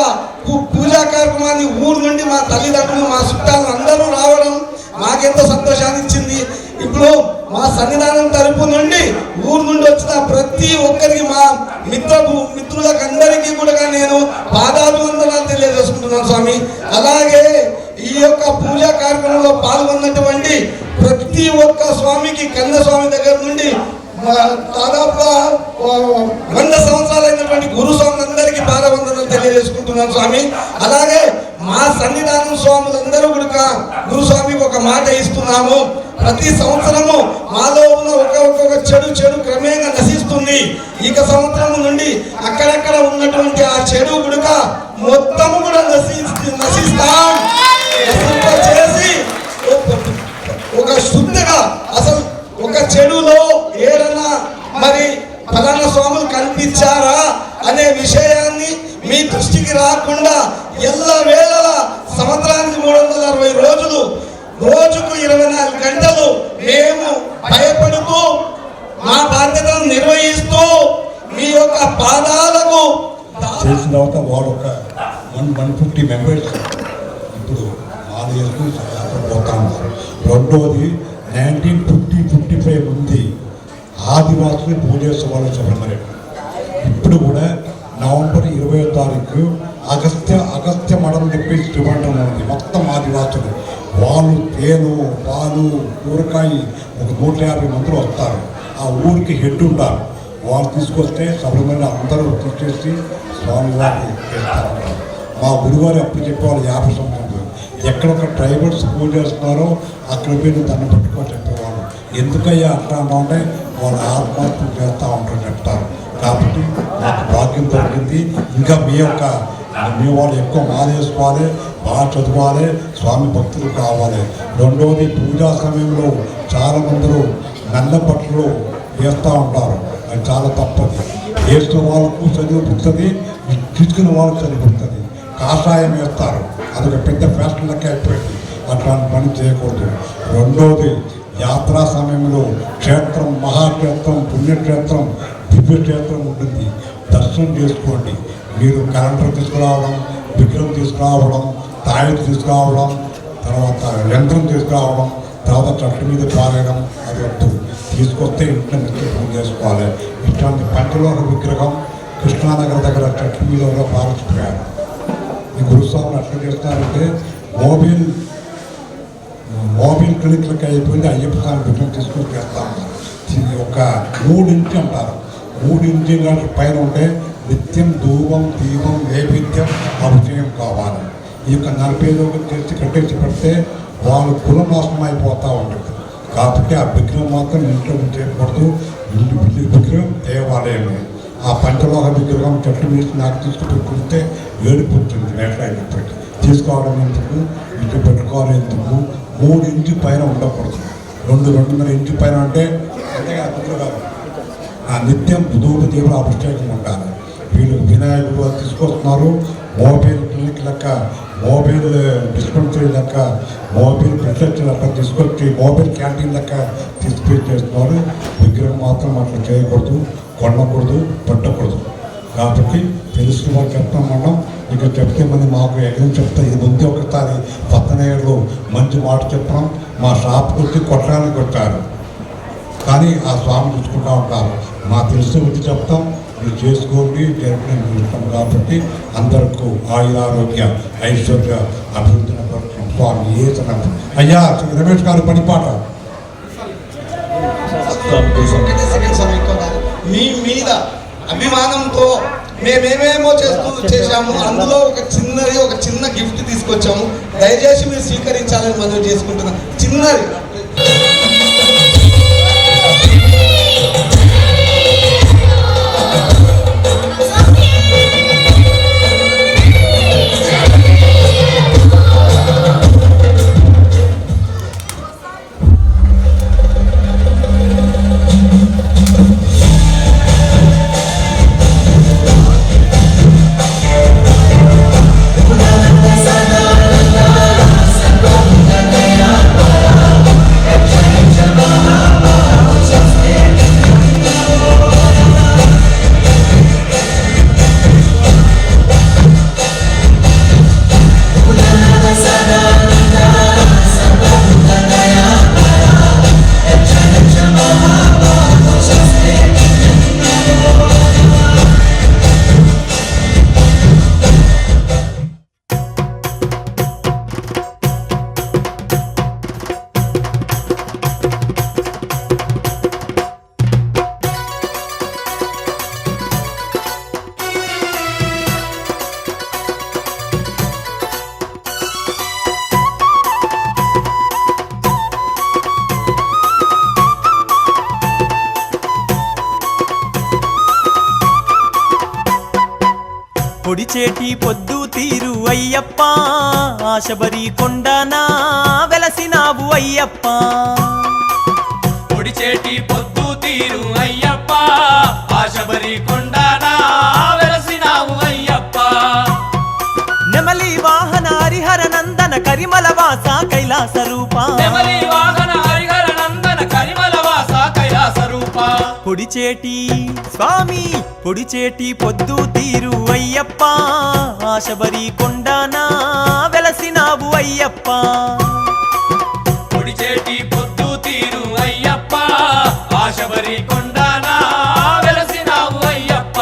పూజా కార్యక్రమాన్ని ఊరు నుండి మా తల్లిదండ్రులు, మా చుట్టాలు అందరూ రావడం మాకెంతో సంతోషాన్ని ఇచ్చింది. ఇప్పుడు మా సన్నిధానం తరపు నుండి ఊరు నుండి వచ్చిన ప్రతి ఒక్కరికి, మా మిత్రులకు అందరికీ కూడా నేను పాదాభివందనాలు తెలియజేసుకుంటున్నాను స్వామి. అలాగే ఈ యొక్క పూజా కార్యక్రమంలో పాల్గొన్నటువంటి ప్రతి ఒక్క స్వామికి, కన్న స్వామి దగ్గర నుండి దాదాపుగా 100 సంవత్సరాలైనటువంటి గురుస్వామి అందరికీ పాదవందనాలు తెలియజేసుకుంటున్నాను స్వామి. అలాగే మా సన్నిధానం స్వాములందరూ కూడా గురుస్వామికి ఒక మాట ఇస్తున్నాము. ప్రతి సంవత్సరము మాలో ఉన్న ఒక్కొక్క చెడు క్రమేణా నశిస్తుంది. ఇక సంవత్సరం నుండి అక్కడక్కడ ఉన్నటువంటి ఆ చెడు గుడుక మొత్తము కూడా నశిస్తాం చేసి ఒక శుద్ధిగా, అసలు ఒక చెడులో ఏదైనా మరి ఫలానా స్వాములు కనిపించారా అనే విషయాన్ని మీ దృష్టికి రాకుండా ఎల్ల వేళల సంవత్సరానికి 360 రోజులు, రోజుకు 24 గంటలు మేము భయపడుతూ మా బాధ్యతను నిర్వహిస్తూ మీ యొక్క పాదాలకు చేసిన తర్వాత వాడు ఒక 150 మెంబర్స్ ఇప్పుడు ఆలయాలకు పోతా ఉన్నారు. రెండోది 1950-55 ఉంది ఆదివాసులు పూజేశ్వరాలు శబరిమల. ఇప్పుడు కూడా నవంబర్ 20వ తారీఖు అగస్త్య మఠం చెప్పేసి శ్రీమంటం ఉంది. మొత్తం ఆదివాసులు వాళ్ళు తేను, పాలు, కూరకాయ ఒక 150 మందిలో వస్తారు. ఆ ఊరికి హెడ్ ఉంటారు. వాళ్ళు తీసుకొస్తే శబరిమల అందరూ తీసేసి స్వామివారిని చేస్తారు. మా గురువారు అప్పుడు చెప్పేవాళ్ళు 50 సంవత్సరాలు ఎక్కడొక్క ట్రైబల్స్ పూజ చేస్తున్నారో అక్కడ పోయి దాన్ని పట్టుకొని చెప్పేవాళ్ళు. ఎందుకయ్యా అట్లా అంటే వాళ్ళు ఆత్మహత్య చేస్తూ ఉంటారు చెప్తారు. కాబట్టి మాకు భాగ్యం దొరికింది. ఇంకా మీ వాళ్ళు ఎక్కువ మాదేసుకోవాలి, బాగా చదవాలి, స్వామి భక్తులు కావాలి. రెండవది పూజా సమయంలో చాలామంది నల్ల బట్టలు వేస్తూ ఉంటారు. అది చాలా తప్పది. వేసిన వాళ్ళకు చదివిపుతుంది, తీసుకున్న వాళ్ళకు చదివిపుతుంది. కాషాయం వేస్తారు, అదొక పెద్ద ఫ్యాషన్ లెక్క అయిపోయింది. అట్లాంటి పని చేయకూడదు. రెండవది యాత్రా సమయంలో క్షేత్రం, మహాక్షేత్రం, పుణ్యక్షేత్రం, దివ్యక్షేత్రం ఉంటుంది. దర్శనం చేసుకోండి. మీరు క్యాలెండర్ తీసుకురావడం, విగ్రహం తీసుకురావడం, తాయిలు తీసుకురావడం, తర్వాత యంత్రం తీసుకురావడం, తర్వాత చెట్టు మీద పారేయడం అది వద్దు. తీసుకొస్తే ఇంట్లో నుంచి పూజ చేసుకోవాలి. ఇట్లాంటి పంచలోహ విగ్రహం కృష్ణానగర్ దగ్గర చెట్టు మీద పారించిపోయారు. ఈ గురుస్వామిని అట్లా చేస్తారంటే మొబైల్ క్లినిక్లకి అయిపోయింది. అయ్యప్ప స్వామి విగ్రహం తీసుకొని చేస్తా ఉన్నారు. ఒక 3 ఇంటి అంటారు. 3 ఇంచుల పైన ఉంటే నిత్యం ధూపం దీపం నైవేద్యం అభిషేకం కావాలి. ఈ యొక్క 40 తెచ్చి కట్టేసి పెడితే వాళ్ళు కులనాశనం అయిపోతూ ఉంటుంది. కాబట్టి ఆ విగ్రహం మాత్రం ఇంట్లో చేయకూడదు. విగ్రహం దేవాలయమే. ఆ పంచలోహ విగ్రహం చెట్టు వేసి నాకు తీసుకుని కుడితే ఏడుపుతుంది. ఎట్లా తీసుకోవడం ఎందుకు, ఇటు పెట్టుకోవడం ఎందుకు? 3 ఇంచు పైన ఉండకూడదు. 2-2.5 ఇంచు పైన అంటే ఆ నిత్యం ధూప దీప అభిషేకం ఉండాలి. వీళ్ళు వినాయకుడు తీసుకొస్తున్నారు. మొబైల్ క్లినిక్ లెక్క, మొబైల్ డిస్పెన్సరీ లెక్క, మొబైల్ రీసెర్చ్ లెక్క తీసుకొచ్చి మొబైల్ క్యాంటీన్ లెక్క తీసుకొచ్చి చేస్తున్నారు. విగ్రహం మాత్రం అట్లా చేయకూడదు, కొనకూడదు, పెట్టకూడదు. కాబట్టి తెలిసిన వాళ్ళు చెప్తాం మనం. ఇక చెప్తే మనం మాకు ఎక్కడ చెప్తా. ఇది ముందు ఒకసారి 17 మంచి మాట చెప్పాం. మా షాప్కి వచ్చి కొట్టడానికి వచ్చారు, కానీ ఆ స్వామి చూసుకుంటూ ఉంటారు. మా తెలిసి వచ్చి చెప్తాం, మీరు చేసుకోండి, జరిపిన ఇష్టం. కాబట్టి అందరికీ ఆయురారోగ్య ఐశ్వర్య అభివృద్ధిని కోరుతున్నాం. స్వామి ఏ అయ్యా రమేష్ గారు పనిపాట. మీ మీద అభిమానంతో మేమేమేమో చేశాము. అందులో ఒక చిన్న గిఫ్ట్ తీసుకొచ్చాము. దయచేసి మీరు స్వీకరించాలని మనం చేసుకుంటున్నాం. చిన్నది పొడిచేటి పొద్దు తీరు అయ్యప్ప, ఆశబరి కొండనా వెలసినావు అయ్యప్ప. పొడిచేటి పొద్దు తీరు అయ్యప్ప, ఆశబరి కొండనా వెలసినావు అయ్యప్ప. నెమలి వాహన హరిహర నందన కరిమల వాస కైలాస రూప, నెమలి వాహన హరిహర నందన కరిమల వాస కైలాస రూప. పొడిచేటి స్వామి పొడిచేటి పొద్దు తీరు అయ్యప్ప, ఆశబరి కొండనా వెలసినావు అయ్యప్ప. పొడిచేటి పొద్దు తీరు అయ్యప్ప, ఆశబరి కొండనా వెలసినావు అయ్యప్ప.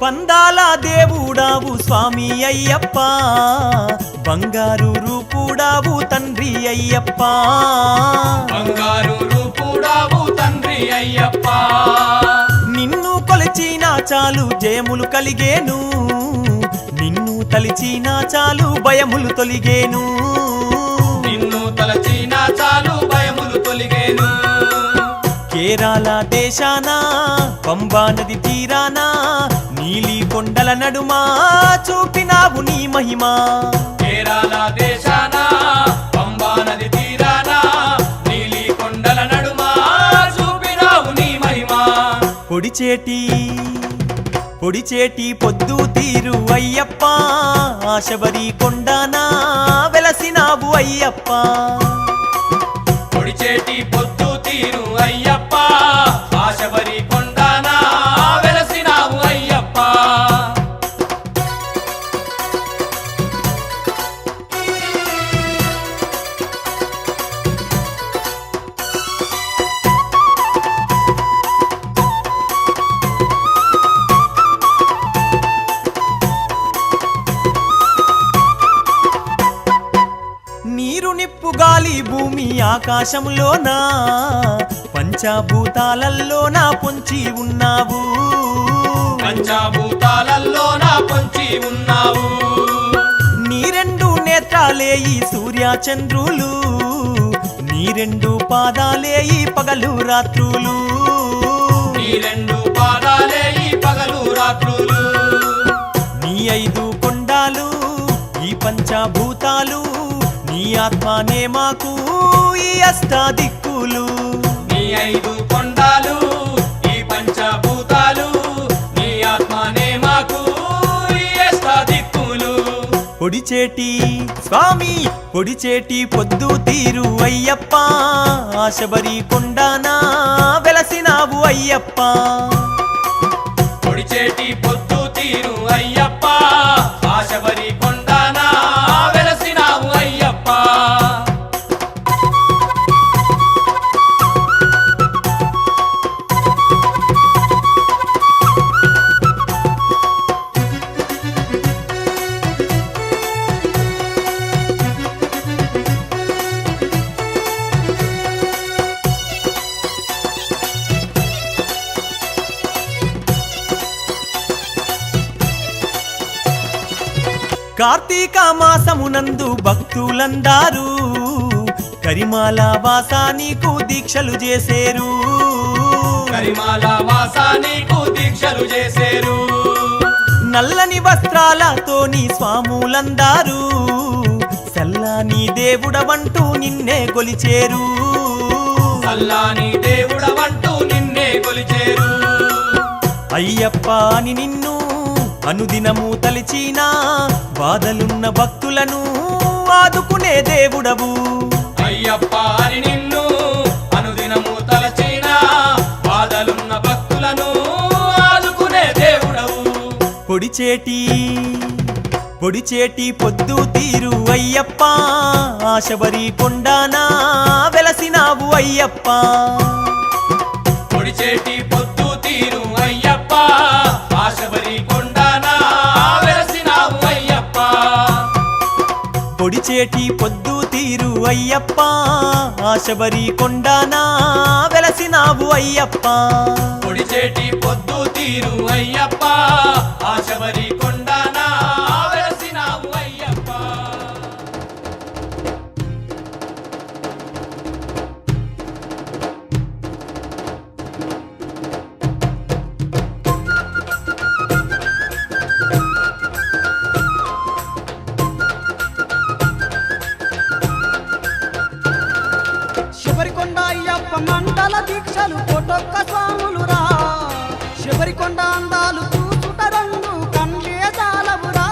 పందాల దేవుడావు స్వామి అయ్యప్ప, బంగారు రూపుడావు తండ్రి అయ్యప్ప. బంగారు రూపుడావు తండ్రి అయ్యప్ప. నిన్ను కొలిచినా చాలు జయములు కలిగేను, నిన్ను తలిచినా చాలు భయములు తొలిగేను. నిన్ను తలచినా చాలు భయములు తొలిగేను. కేరళ దేశాన పంబా నది తీరానా, నీలి కొండల నడుమా చూపినావు నీ మహిమా. కేరళ దేశాన పంబా నది తీరానా, నీలి కొండల నడుమా చూపినావు నీ మహిమా. పొడిచేటి పొద్దు తీరు అయ్యప్ప, ఆశబరి కొండనా వెలసినావు అయ్యప్ప. పొడిచేటి పొద్దు తీరు అయ్యప్ప, ఆశబరి కొండనా వెలసినావు అయ్యప్ప. ఆకాశంలోనా పంచభూతాలల్లోనా పొంచి ఉన్నావు పంచభూతాలల్లోన పొంచి ఉన్నావు నీ రెండు నేత్రాలే ఈ సూర్య చంద్రులు నీ రెండు పాదాలే ఈ పగలు రాత్రులు నీ రెండు పాదాలే ఈ పగలు రాత్రులు నీ ఐదు కొండాలు ఈ పంచభూతాలు నీ ఆత్మనే మాకు ఈ అష్టాదిక్కులు నీ ఐదు కొండాలు ఈ పంచభూతాలు నీ ఆత్మనే మాకు ఈ అష్టాదిక్కులు పొడిచేటి స్వామి పొడిచేటి పొద్దు తీరు అయ్యప్ప శబరి కొండానా వెలసినావు అయ్యప్ప పొడిచేటి పొద్దు తీరు అయ్యప్ప శబరి కొండానా వెలసినావు అయ్యప్ప కార్తీక మాసమునందు భక్తులందారు కరిమాల వాసా నీకు దీక్షలు చేసేరు కరిమాల వాసా నీకు దీక్షలు చేసేరు నల్లని వస్త్రాలతో నీ స్వాములందారు సల్లాని దేవుడవంటూ నిన్నే కొలిచేరు సల్లాని దేవుడవంటూ నిన్నే కొలిచేరు అయ్యప్ప అని నిన్ను అనుదినము తలిచినా బాధలున్న భక్తులను ఆదుకునే దేవుడవు అయ్యప్ప అని నిన్ను అనుదినము తలచినా బాధలున్న భక్తులను ఆదుకునే దేవుడవు పొడిచేటి పొద్దు తీరు అయ్యప్ప శబరి కొండానా వెలసినావు అయ్యప్ప పొడిచేటి పొద్దు తీరు అయ్యప్ప శబరి కొండానా వెలసినావు అయ్యప్ప పొడిచేటి పొద్దు తీరు అయ్యప్ప శబరి కొండానా వెలసినావు అయ్యప్ప పొడిచేటి పొద్దు తీరు అయ్యప్ప శబరి కొండానా వెలసినావు అయ్యప్ప శబరికొండ అయ్యప్ప మండల దీక్షలు కోటొక్క స్వాములురా శబరికొండ అందాలు చూసుట రెండు కన్లే జాలవురా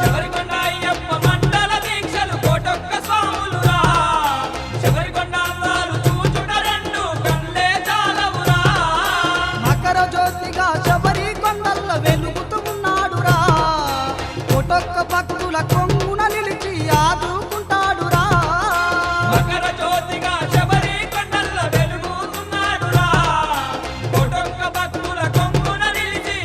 శబరికొండ అయ్యప్ప మండల దీక్షలు కోటొక్క స్వాములురా శబరికొండ అందాలు చూచుట రెండు కన్లే చాలవురా మకర జ్యోతిగా శబరికొండల్లో వెలుగుతూ ఉన్నాడురా కోటొక్క భక్తుల కొంగున నిలిచి ఆదుకుంటాడురా మకర జ్యోతిగా శబరికొండల్లో వెలుగుతున్నాడురా కోటొక్క భక్తుల కొంగున నిలిచి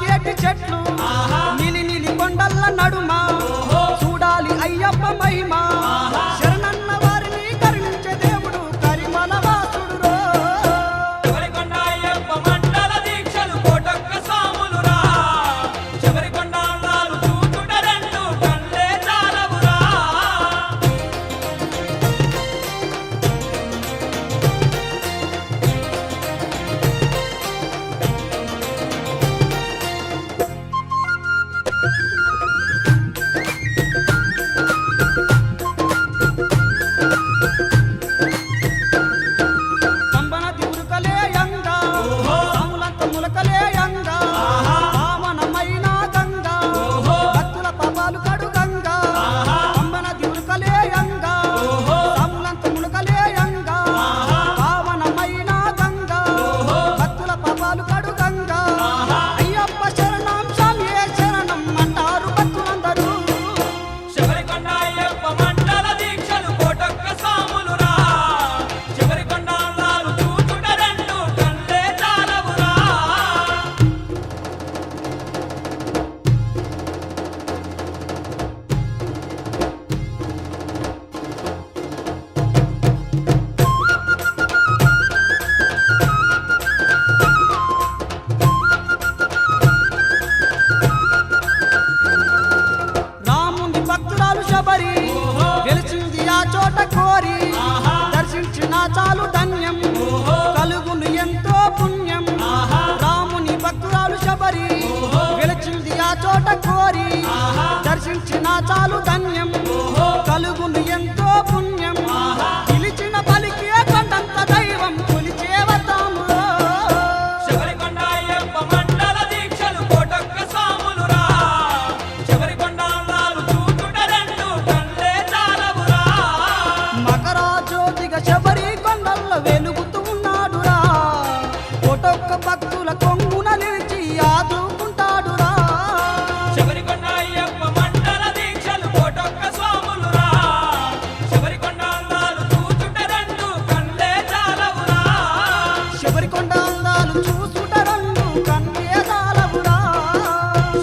పలికేటి చెట్లు నిలి నిలి కొండల్ల నడుమ చూడాలి అయ్యప్ప మహిమ శరణన్న వారిని కరుణించే దేవుడు కరిమల వాసుడు శబరికొండ అయ్యప్ప మండల దీక్షలు కోటొక్క స్వాములురా శబరికొండ అందాలు చూచుట రెండు కళ్ళే చాలవురా కంబన తిరుకలే యంగా సాములంత ములకలే యంగా పావనమైన గంగా భక్తుల పాపాలు కడు గంగా కంబన తిరుకలే యంగా సాములంత ములకలే యంగా పావనమైన గంగా భక్తుల పాపాలు కడు గంగా అయ్యప్ప శరణం స్వామియే శరణం అంటారు భక్తులందరూ శబరికొండ అయ్యప్ప మండల దీక్షలు కోటొక్క స్వాములురా శబరికొండ అందాలు చూచుట రెండు కళ్ళే చాలవురా రాముని భక్తురాలు శబరి గెలిచింది ఆ చోట కోరి దర్శించిన చాలు ధన్యం కలుగును ఎంతో పుణ్యం రాముని భక్తురాలు శబరి గెలిచింది ఆ చోట కోరి దర్శించిన చాలు ధన్యం కలుగును ఎంతో పుణ్యం పిలిచిన పలికే కొండంత దైవం కొలిచే వతాము శబరికొండ అయ్యప్ప మండల దీక్షలు కోటొక్క స్వాములురా శబరికొండ అందాలు చూచుట రెండు కళ్ళే చాలవురా మకర జ్యోతిగా శబరి కొండల్లో వెలుగుతూ ఉన్నాడురా ఒటొక్క భక్తుల కొంగున నిలిచి ఆదుకుంటాడురా శబరికొండ అయ్యప్ప మండల దీక్షలు కోటొక్క స్వాములురా శబరికొండ అందాలు చూచుట రెండు కళ్ళే చాలవురా శబరికొండ అందాలు చూసుట రండు కన్నేదాలవురా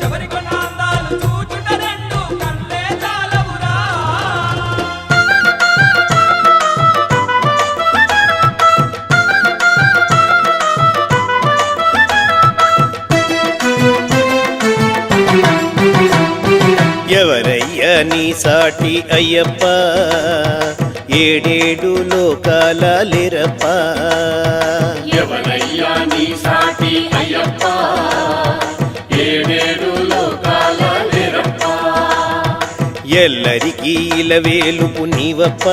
శబరికొండ అందాలు చూచుట రెండు కళ్ళే చాలవురా ఎవరయ్యా నీ సాటి అయ్యప్ప ఏడేడు లోకాల లేరప్ప ఎవరయ్యా నీ సాటి అయ్యప్ప ఏడేడు లోకాల లేరప్ప ఎల్లరికీ ఇలవేలుపు నీవప్ప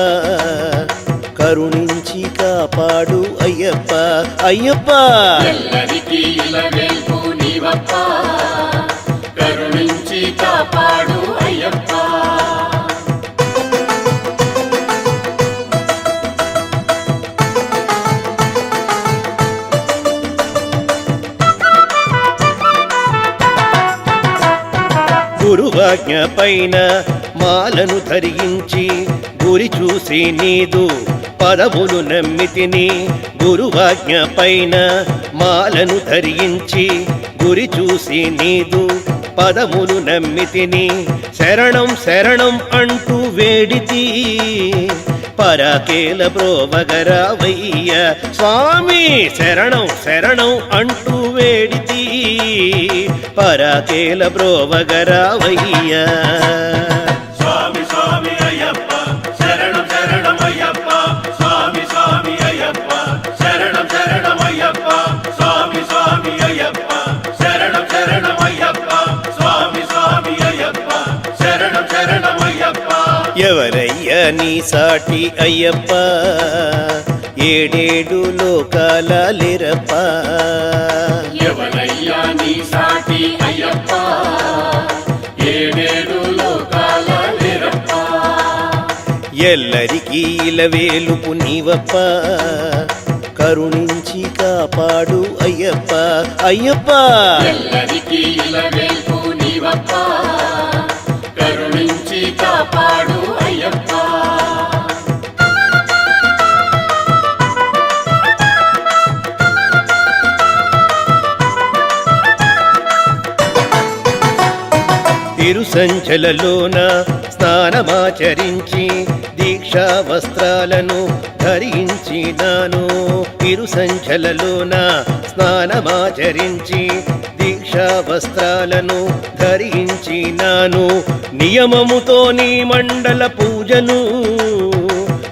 కరుణించి కాపాడు అయ్యప్ప అయ్యప్ప ఎల్లరికీ ఇలవేల్పు నీవప్ప కరుణించి కాపాడు అయ్యప్ప గురువాజ్ఞ పైన మాలను ధరించి గురి చూసి నీదు పదవులు నమ్మితిని గురువాజ్ఞ పైన మాలను ధరించి గురి చూసి నీదు పదములు నమ్మితిని శరణం శరణం అంటూ వేడితి పరాకేల బ్రోవగరావయ్య స్వామి శరణం శరణం అంటూ వేడితి పరాకేల బ్రోవగరావయ్య స్వామి స్వామి అయ్యప్ప శరణం శరణం అయ్యప్ప స్వామి స్వామి అయ్యప్ప శరణం శరణం అయ్యప్ప స్వామి స్వామి అయ్యప్ప శరణం శరణం అయ్యప్ప స్వామి స్వామి అయ్యప్ప శరణం శరణం అయ్యప్ప ఎవరయ్యా నీ సాటి అయ్యప్ప ఏడేడు లోకాల లేరప్ప ఎవరయ్యా నీ సాటి అయ్యప్ప ఏడేడు లోకాల లేరప్ప ఎల్లరికీ ఇలవేలుపు నీవప్ప కరుణించి కాపాడు అయ్యప్ప అయ్యప్ప ఎల్లరికీ ఇలవేల్పు నీవప్ప కరుణించి కాపాడు అయ్యప్ప ఇరుసంచలలోన స్నానమాచరించి దీక్షా వస్త్రాలను ధరించినాను ఇరుసంచలలోన స్నానమాచరించి దీక్షా వస్త్రాలను ధరించినాను నియమముతో నీ మండల పూజను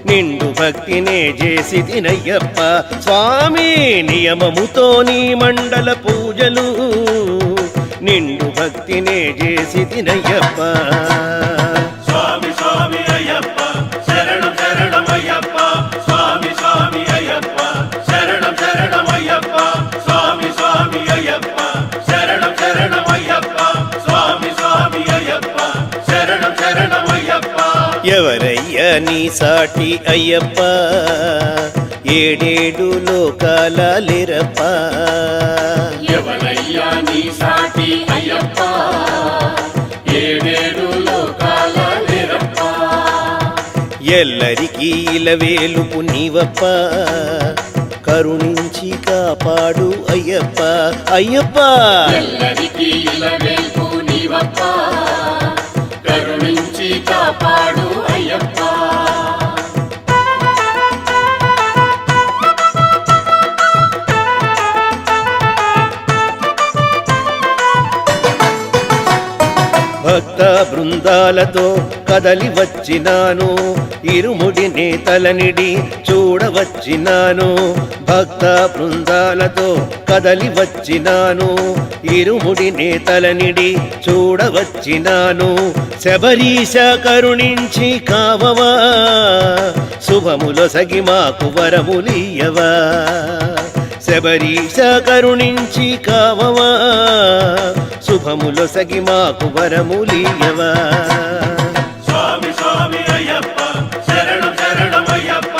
నిండు భక్తినే చేసి తినయ్యప్ప స్వామి నియమముతో నీ మండల పూజలు నిండు భక్తినే చేసి తినయ్యప్ప స్వామి స్వామి అయ్యప్ప శరణం శరణం అయ్యప్ప స్వామి స్వామి అయ్యప్ప శరణం శరణం అయ్యప్ప స్వామి స్వామి అయ్యప్ప శరణం శరణం అయ్యప్ప స్వామి స్వామి అయ్యప్ప శరణం శరణం అయ్యప్ప ఎవరయ్యా నీ సాటి అయ్యప్ప ఏడేడు లోకాల లేరప్ప ఎవరయ్యా నీ సాటి అయ్యప్ప ఏడేడు లోకాల లేరప్ప ఎల్లరికీ ఇలవేలుపు నీవప్ప కరుణించి కాపాడు అయ్యప్ప అయ్యప్ప ఎల్లరికీ ఇలవేల్పు నీవప్ప కరుణించి కాపాడు అయ్యప్ప భక్త బృందాలతో కదలి వచ్చినాను ఇరుముడి నేతలనిడి చూడవచ్చినాను భక్త బృందాలతో కదలి వచ్చినాను ఇరుముడి నేతలనిడి చూడవచ్చినాను శబరీశ కరుణించి కావవా శుభములో సగి మాకు వరములియవా శబరీశ కరుణించి కావవా శుభములో సగి మాకు వరములియవా స్వామి స్వామి అయ్యప్ప శరణం శరణం అయ్యప్ప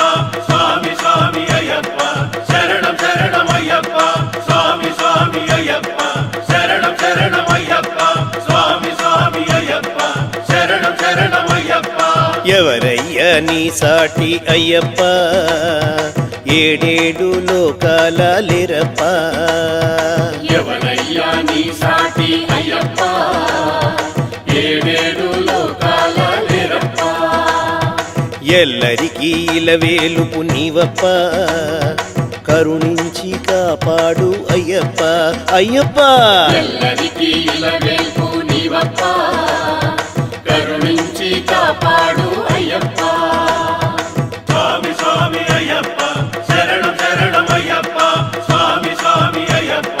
స్వామి స్వామి అయ్యప్ప శరణం శరణం అయ్యప్ప స్వామి స్వామి అయ్యప్ప శరణం శరణం అయ్యప్ప స్వామి స్వామి అయ్యప్ప శరణం శరణం అయ్యప్ప ఎవరయ్యా నీ సాటి అయ్యప్ప ఏడేడు లోకాల లేరప్ప ఎవరయ్యా నీ సాటి అయ్యప్ప ఏడేడు లోకాల లేరప్ప ఎల్లరికీ ఇలవేలుపు నీవప్ప కరుణించి కాపాడు అయ్యప్ప అయ్యప్ప ఎల్లరికీ ఇలవేల్పు నీవప్ప కరుణించి కాపాడు అయ్యప్ప స్వామి స్వామి అయ్యప్ప శరణం శరణం అయ్యప్ప స్వామి స్వామి అయ్యప్ప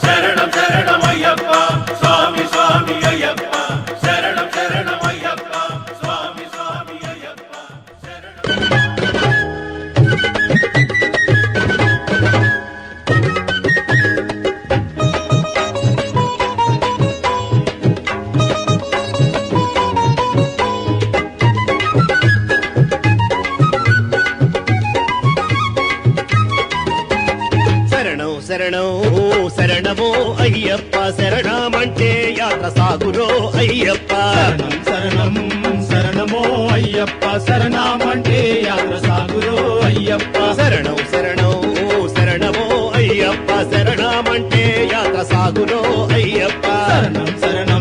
శరణం శరణం అయ్యప్ప స్వామి స్వామి అయ్యప్ప శరణం శరణం అయ్యప్ప స్వామి స్వామి అయ్యప్ప శరణం శరణం శరణమో అయ్యప్ప శరణమంటే యాత్ర సాగురో అయ్యప్ప శరణం శరణమో అయ్యప్ప శరణమంటే యాత్ర సాగురో అయ్యప్ప శరణం శరణం శరణమో అయ్యప్ప శరణమంటే యాత్ర సాగురో అయ్యప్ప శరణం